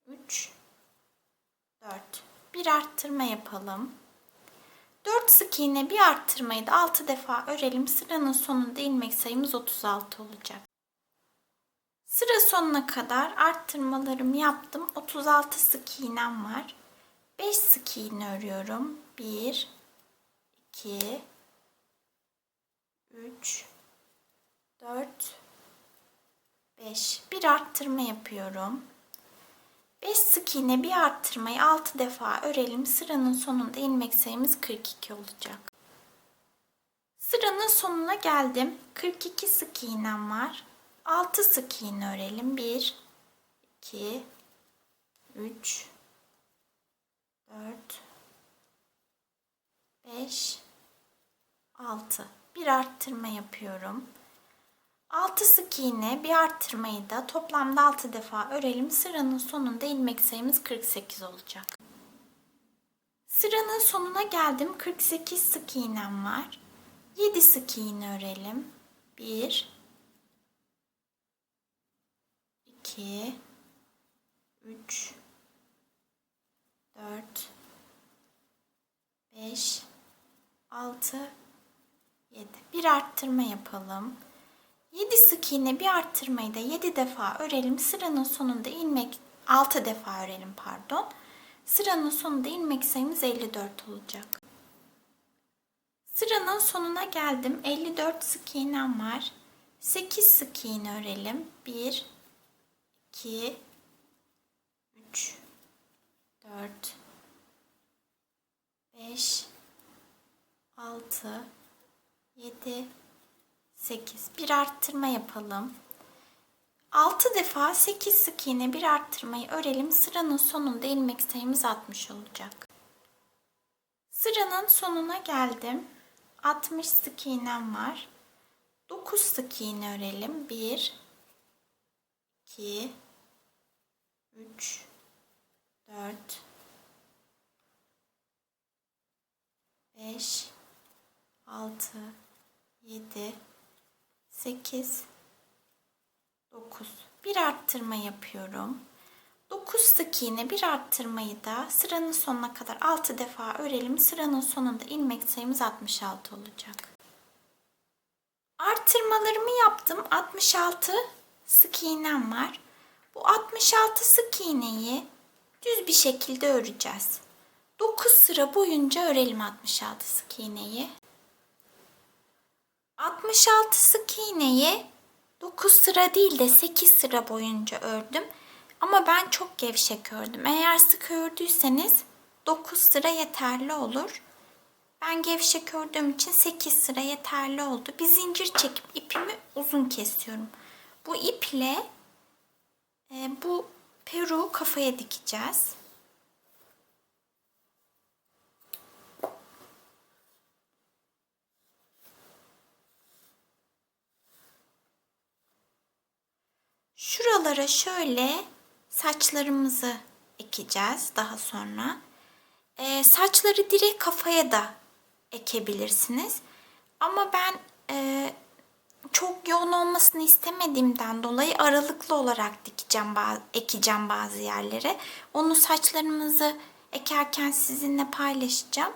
3 4. Bir arttırma yapalım. 4 sık iğne, bir arttırmayı da 6 defa örelim. Sıranın sonunda ilmek sayımız 36 olacak. Sıra sonuna kadar arttırmalarımı yaptım. 36 sık iğnem var. 5 sık iğne örüyorum. 1 2 3 4 5. Bir arttırma yapıyorum. 5 sık iğne, bir arttırmayı 6 defa örelim. Sıranın sonunda ilmek sayımız 42 olacak. Sıranın sonuna geldim. 42 sık iğnem var. 6 sık iğne örelim. 1 2 3 4 5 6. Bir arttırma yapıyorum. 6 sık iğne, bir arttırmayı da toplamda 6 defa örelim. Sıranın sonunda ilmek sayımız 48 olacak. Sıranın sonuna geldim. 48 sık iğnem var. 7 sık iğne örelim. 1 2 3 4 5 6 7. Bir arttırma yapalım. 7 sık iğne, bir arttırmayı da 7 defa örelim. Sıranın sonunda ilmek 6 defa örelim pardon. Sıranın sonunda ilmek sayımız 54 olacak. Sıranın sonuna geldim. 54 sık iğnem var. 8 sık iğne örelim. 1 2 3 4 5 6 7 8. Bir arttırma yapalım. 6 defa 8 sık iğne, bir arttırmayı örelim. Sıranın sonunda ilmek sayımız 60 olacak. Sıranın sonuna geldim. 60 sık iğnem var. 9 sık iğne örelim. 1 2 3 4 5 6 7 8 9. Bir arttırma yapıyorum. 9 sık iğne, bir arttırmayı da sıranın sonuna kadar 6 defa örelim. Sıranın sonunda ilmek sayımız 66 olacak. Arttırmalarımı yaptım. 66 sık iğnem var. Bu 66 sık iğneyi düz bir şekilde öreceğiz. 9 sıra boyunca örelim 66 sık iğneyi. 66 sık iğneyi 9 sıra değil de 8 sıra boyunca ördüm. Ama ben çok gevşek ördüm. Eğer sık ördüyseniz 9 sıra yeterli olur. Ben gevşek ördüğüm için 8 sıra yeterli oldu. Bir zincir çekip ipimi uzun kesiyorum. Bu iple bu peruğu kafaya dikeceğiz. Şuralara şöyle saçlarımızı ekeceğiz daha sonra. Saçları direkt kafaya da ekebilirsiniz. Ama ben çok yoğun olmasını istemediğimden dolayı aralıklı olarak ekeceğim bazı yerlere. Onu saçlarımızı ekerken sizinle paylaşacağım.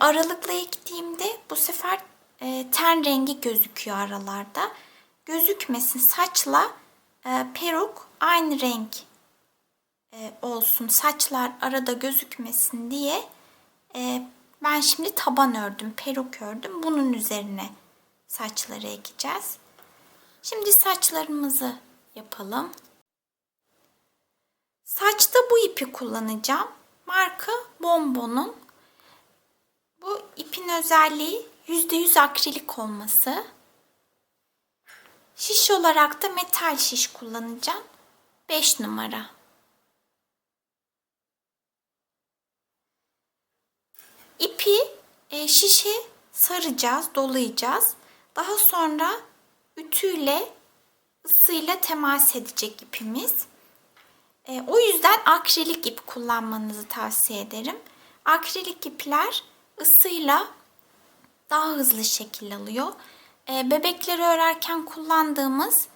Aralıklı ektiğimde bu sefer ten rengi gözüküyor aralarda. Gözükmesin, saçla peruk aynı renk olsun, saçlar arada gözükmesin diye ben şimdi taban ördüm, peruk ördüm. Bunun üzerine saçları ekeceğiz. Şimdi saçlarımızı yapalım. Saçta bu ipi kullanacağım. Marka Bonbon'un. Bu ipin özelliği %100 akrilik olması. Şiş olarak da metal şiş kullanacağım. 5 numara. İpi şişe saracağız, dolayacağız. Daha sonra ütüyle, ısıyla temas edecek ipimiz. O yüzden akrilik ip kullanmanızı tavsiye ederim. Akrilik ipler ısıyla daha hızlı şekil alıyor. Bebekleri örerken kullandığımız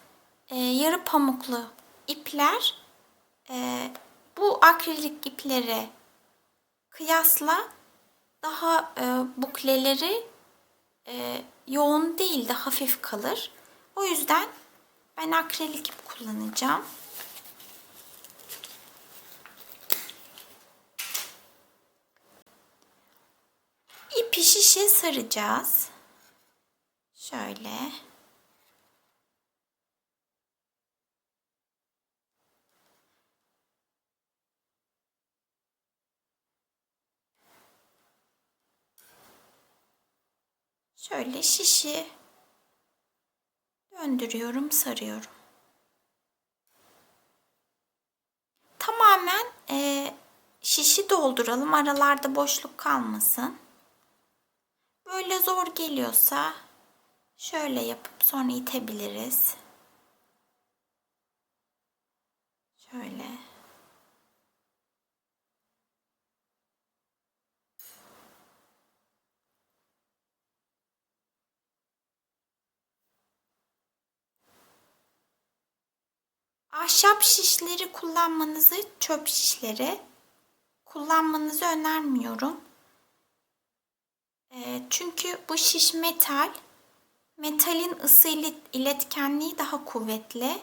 yarı pamuklu ipler bu akrilik iplere kıyasla daha bukleleri yoğun değil de hafif kalır. O yüzden ben akrilik ip kullanacağım. İpi şişe saracağız. Şöyle. Şöyle şişi döndürüyorum, sarıyorum. Tamamen şişi dolduralım, aralarda boşluk kalmasın. Böyle zor geliyorsa şöyle yapıp sonra itebiliriz. Şöyle. Ahşap şişleri kullanmanızı, çöp şişleri kullanmanızı önermiyorum. Çünkü bu şiş metal. Metalin ısı iletkenliği daha kuvvetli.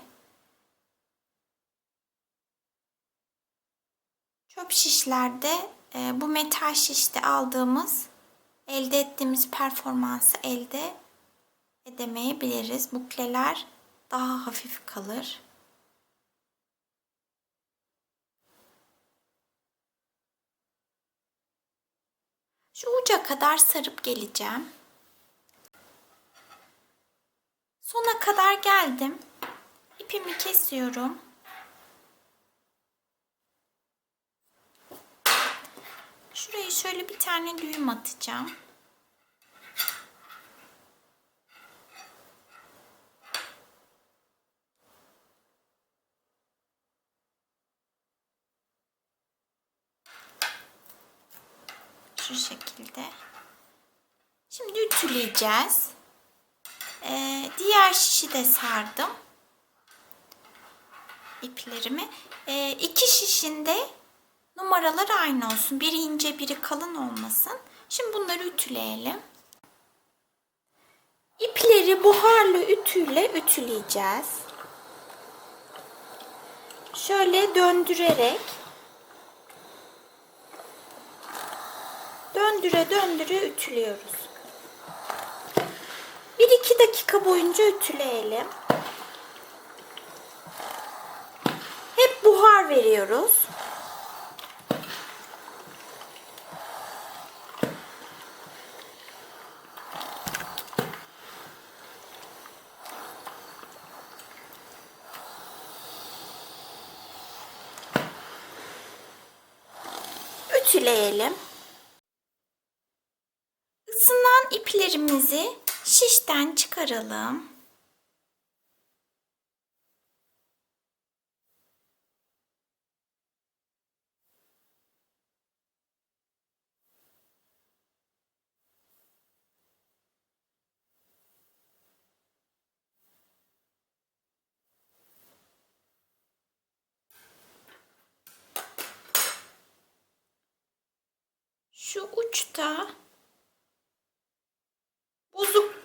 Çöp şişlerde bu metal şişte elde ettiğimiz performansı elde edemeyebiliriz. Bukleler daha hafif kalır. Şu uca kadar sarıp geleceğim. Sona kadar geldim. İpimi kesiyorum. Şuraya şöyle bir tane düğüm atacağım. Şu şekilde. Şimdi ütüleyeceğiz. Diğer şişi de sardım. İplerimi. İki şişinde numaralar aynı olsun. Biri ince, biri kalın olmasın. Şimdi bunları ütüleyelim. İpleri buharlı ütüyle ütüleyeceğiz. şöyle döndürerek döndüre ütülüyoruz. 1-2 dakika boyunca ütüleyelim. Hep buhar veriyoruz. Ütüleyelim. Isınan iplerimizi şişten çıkaralım. Şu uçta bozuk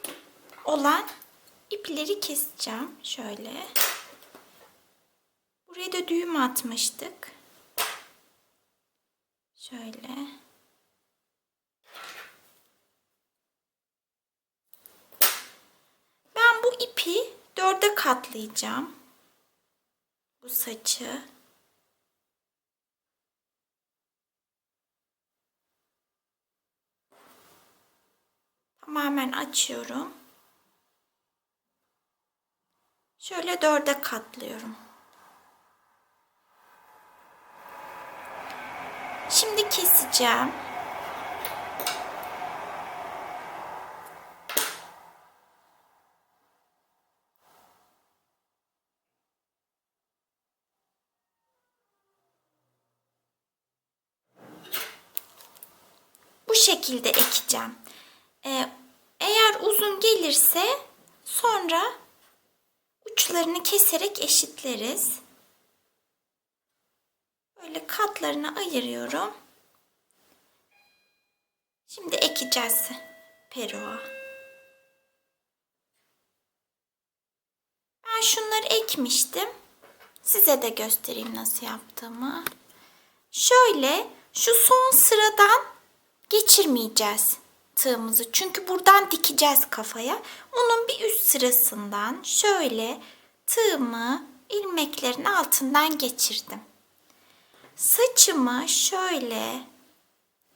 olan ipleri keseceğim. Şöyle. Buraya da düğüm atmıştık. Şöyle. Ben bu ipi 4'e katlayacağım. Bu saçı. Tamamen açıyorum. Şöyle 4'e katlıyorum. Şimdi keseceğim. Bu şekilde ekeceğim. Eğer uzun gelirse sonra uçlarını keserek eşitleriz. Böyle katlarını ayırıyorum. Şimdi ekeceğiz peruğa. Ben şunları ekmiştim. Size de göstereyim nasıl yaptığımı. Şöyle şu son sıradan geçirmeyeceğiz tığımızı. Çünkü buradan dikeceğiz kafaya. Onun bir üst sırasından şöyle tığımı ilmeklerin altından geçirdim. Saçımı şöyle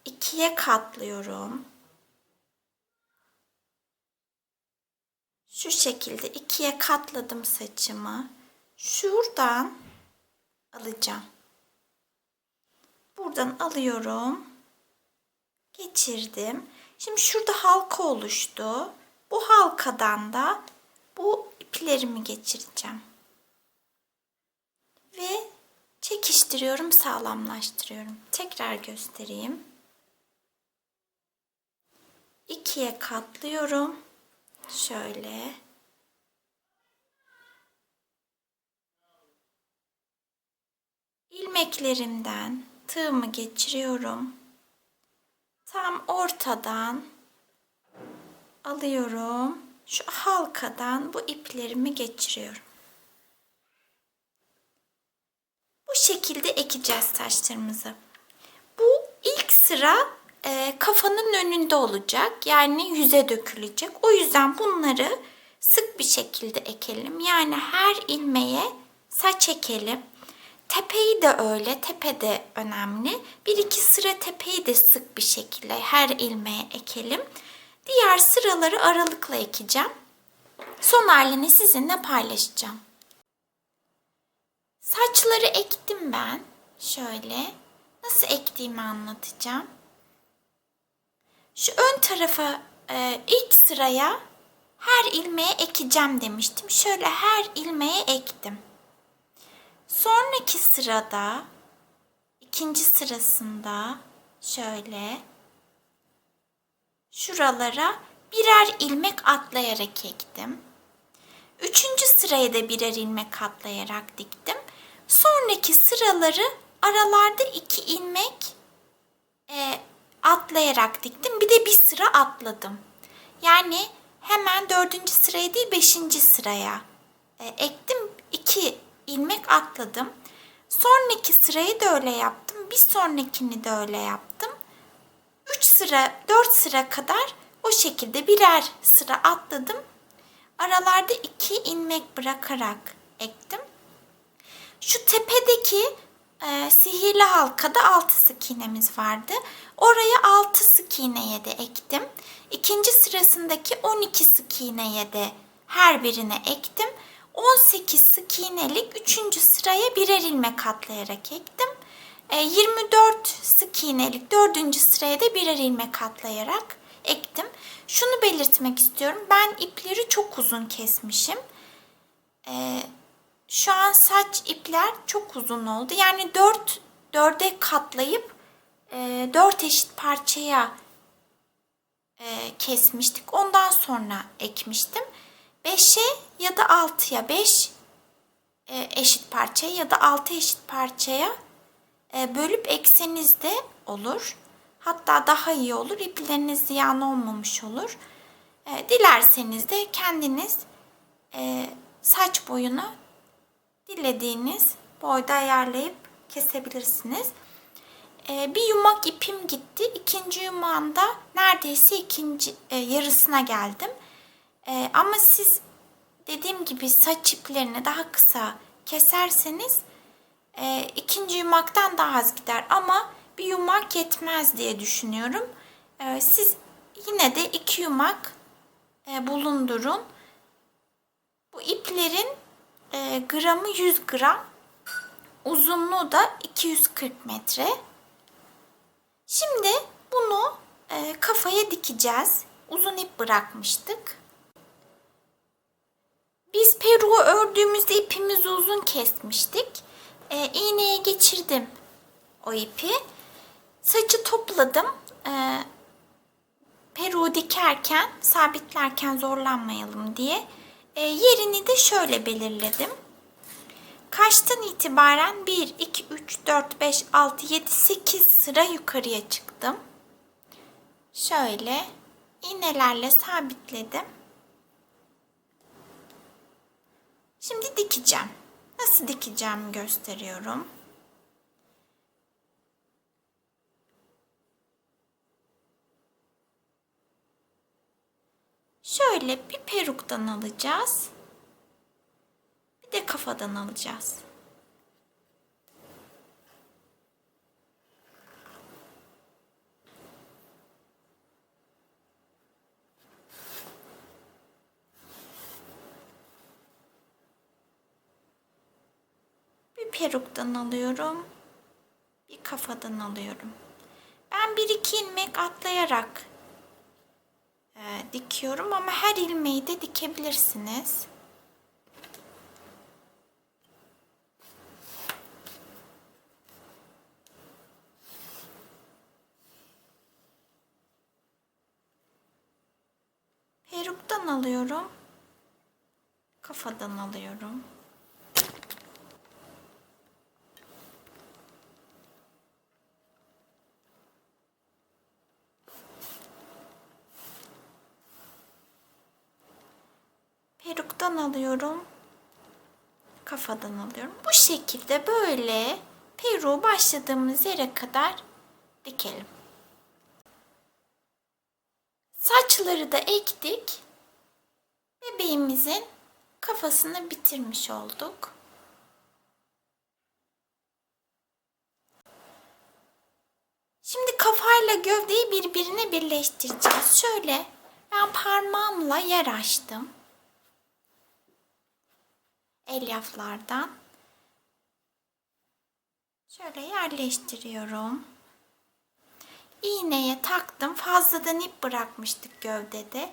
2'ye katlıyorum. Şu şekilde 2'ye katladım saçımı. Şuradan alacağım. Buradan alıyorum. Geçirdim. Şimdi şurada halka oluştu. Bu halkadan da bu iplerimi geçireceğim. Ve çekiştiriyorum, sağlamlaştırıyorum. Tekrar göstereyim. 2'ye katlıyorum. Şöyle. İlmeklerimden tığımı geçiriyorum. Tam ortadan alıyorum. Şu halkadan bu iplerimi geçiriyorum. Bu şekilde ekeceğiz saçlarımızı. Bu ilk sıra kafanın önünde olacak. Yani yüze dökülecek. O yüzden bunları sık bir şekilde ekelim. Yani her ilmeğe saç ekelim. Tepeyi de öyle. Tepe de önemli. 1-2 sıra tepeyi de sık bir şekilde her ilmeğe ekelim. Diğer sıraları aralıkla ekeceğim. Son halini sizinle paylaşacağım. Saçları ektim ben. Şöyle. Nasıl ektiğimi anlatacağım. Şu ön tarafa ilk sıraya her ilmeğe ekeceğim demiştim. Şöyle her ilmeğe ektim. Sonraki sırada ikinci sırasında şöyle şuralara birer ilmek atlayarak ektim. Üçüncü sıraya da birer ilmek atlayarak diktim. Sonraki sıraları aralarda 2 ilmek atlayarak diktim. Bir de bir sıra atladım. Yani hemen 4. sıraya değil 5. sıraya ektim. 2 ilmek atladım. Sonraki sırayı da öyle yaptım. Bir sonrakini de öyle yaptım. 3 sıra, 4 sıra kadar o şekilde birer sıra atladım. Aralarda 2 ilmek bırakarak ektim. Şu tepedeki sihirli halkada 6 sık iğnemiz vardı. Oraya 6 sık iğneye de ektim. İkinci sırasındaki 12 sık iğneye de her birine ektim. 18 sık iğnelik 3. sıraya birer ilmek atlayarak ektim. 24 sık iğnelik 4. sıraya da birer ilmek atlayarak ektim. Şunu belirtmek istiyorum. Ben ipleri çok uzun kesmişim. Şu an saç ipler çok uzun oldu. Yani 4'e katlayıp 4 eşit parçaya kesmiştik. Ondan sonra ekmiştim. 5'e ya da 6'ya 5 eşit parçaya ya da 6 eşit parçaya bölüp ekseniz de olur. Hatta daha iyi olur. İpleriniz ziyan olmamış olur. Dilerseniz de kendiniz saç boyunu dilediğiniz boyda ayarlayıp kesebilirsiniz. Bir yumak ipim gitti. İkinci yumağında neredeyse yarısına geldim. Ama siz dediğim gibi saç iplerini daha kısa keserseniz ikinci yumaktan daha az gider. Ama bir yumak yetmez diye düşünüyorum. Siz yine de 2 yumak bulundurun. Bu iplerin gramı 100 gram. Uzunluğu da 240 metre. Şimdi bunu kafaya dikeceğiz. Uzun ip bırakmıştık. Biz peruğu ördüğümüzde ipimizi uzun kesmiştik. İğneye geçirdim o ipi. Saçı topladım. Peruğu dikerken, sabitlerken zorlanmayalım diye. Yerini de şöyle belirledim. Kaçtan itibaren 1, 2, 3, 4, 5, 6, 7, 8 sıra yukarıya çıktım. Şöyle iğnelerle sabitledim. Şimdi dikeceğim. Nasıl dikeceğimi gösteriyorum. Şöyle bir peruktan alacağız. Bir de kafadan alacağız. Bir peruktan alıyorum. Bir kafadan alıyorum. Ben 1-2 ilmek atlayarak dikiyorum ama her ilmeği de dikebilirsiniz. Peruktan alıyorum. Kafadan alıyorum. Peruktan alıyorum. Kafadan alıyorum. Bu şekilde böyle peruğu başladığımız yere kadar dikelim. Saçları da ektik. Bebeğimizin kafasını bitirmiş olduk. Şimdi kafayla gövdeyi birbirine birleştireceğiz. Şöyle ben parmağımla yer açtım. Elyaflardan. Şöyle yerleştiriyorum. İğneye taktım. Fazladan ip bırakmıştık gövdede.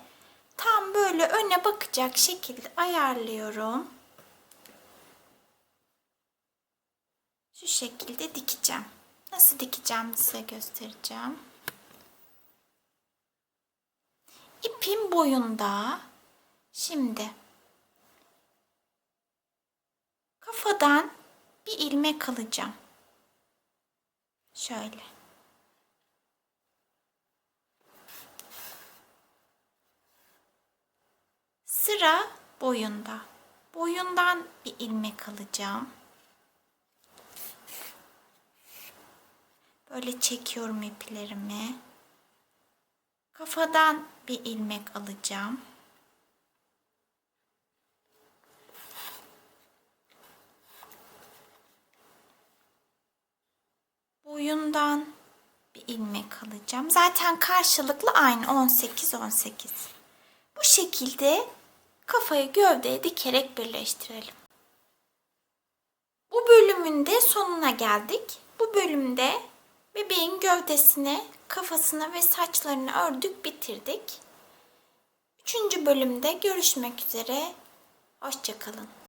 Tam böyle öne bakacak şekilde ayarlıyorum. Şu şekilde dikeceğim. Nasıl dikeceğim size göstereceğim. İpim boyunda. Şimdi kafadan bir ilmek alacağım. Şöyle. Sıra boyunda. Boyundan bir ilmek alacağım. Böyle çekiyorum iplerimi. Kafadan bir ilmek alacağım. Boyundan bir ilmek alacağım. Zaten karşılıklı aynı 18-18. Bu şekilde kafayı gövdeye dikerek birleştirelim. Bu bölümün de sonuna geldik. Bu bölümde bebeğin gövdesini, kafasını ve saçlarını ördük, bitirdik. 3. bölümde görüşmek üzere. Hoşça kalın.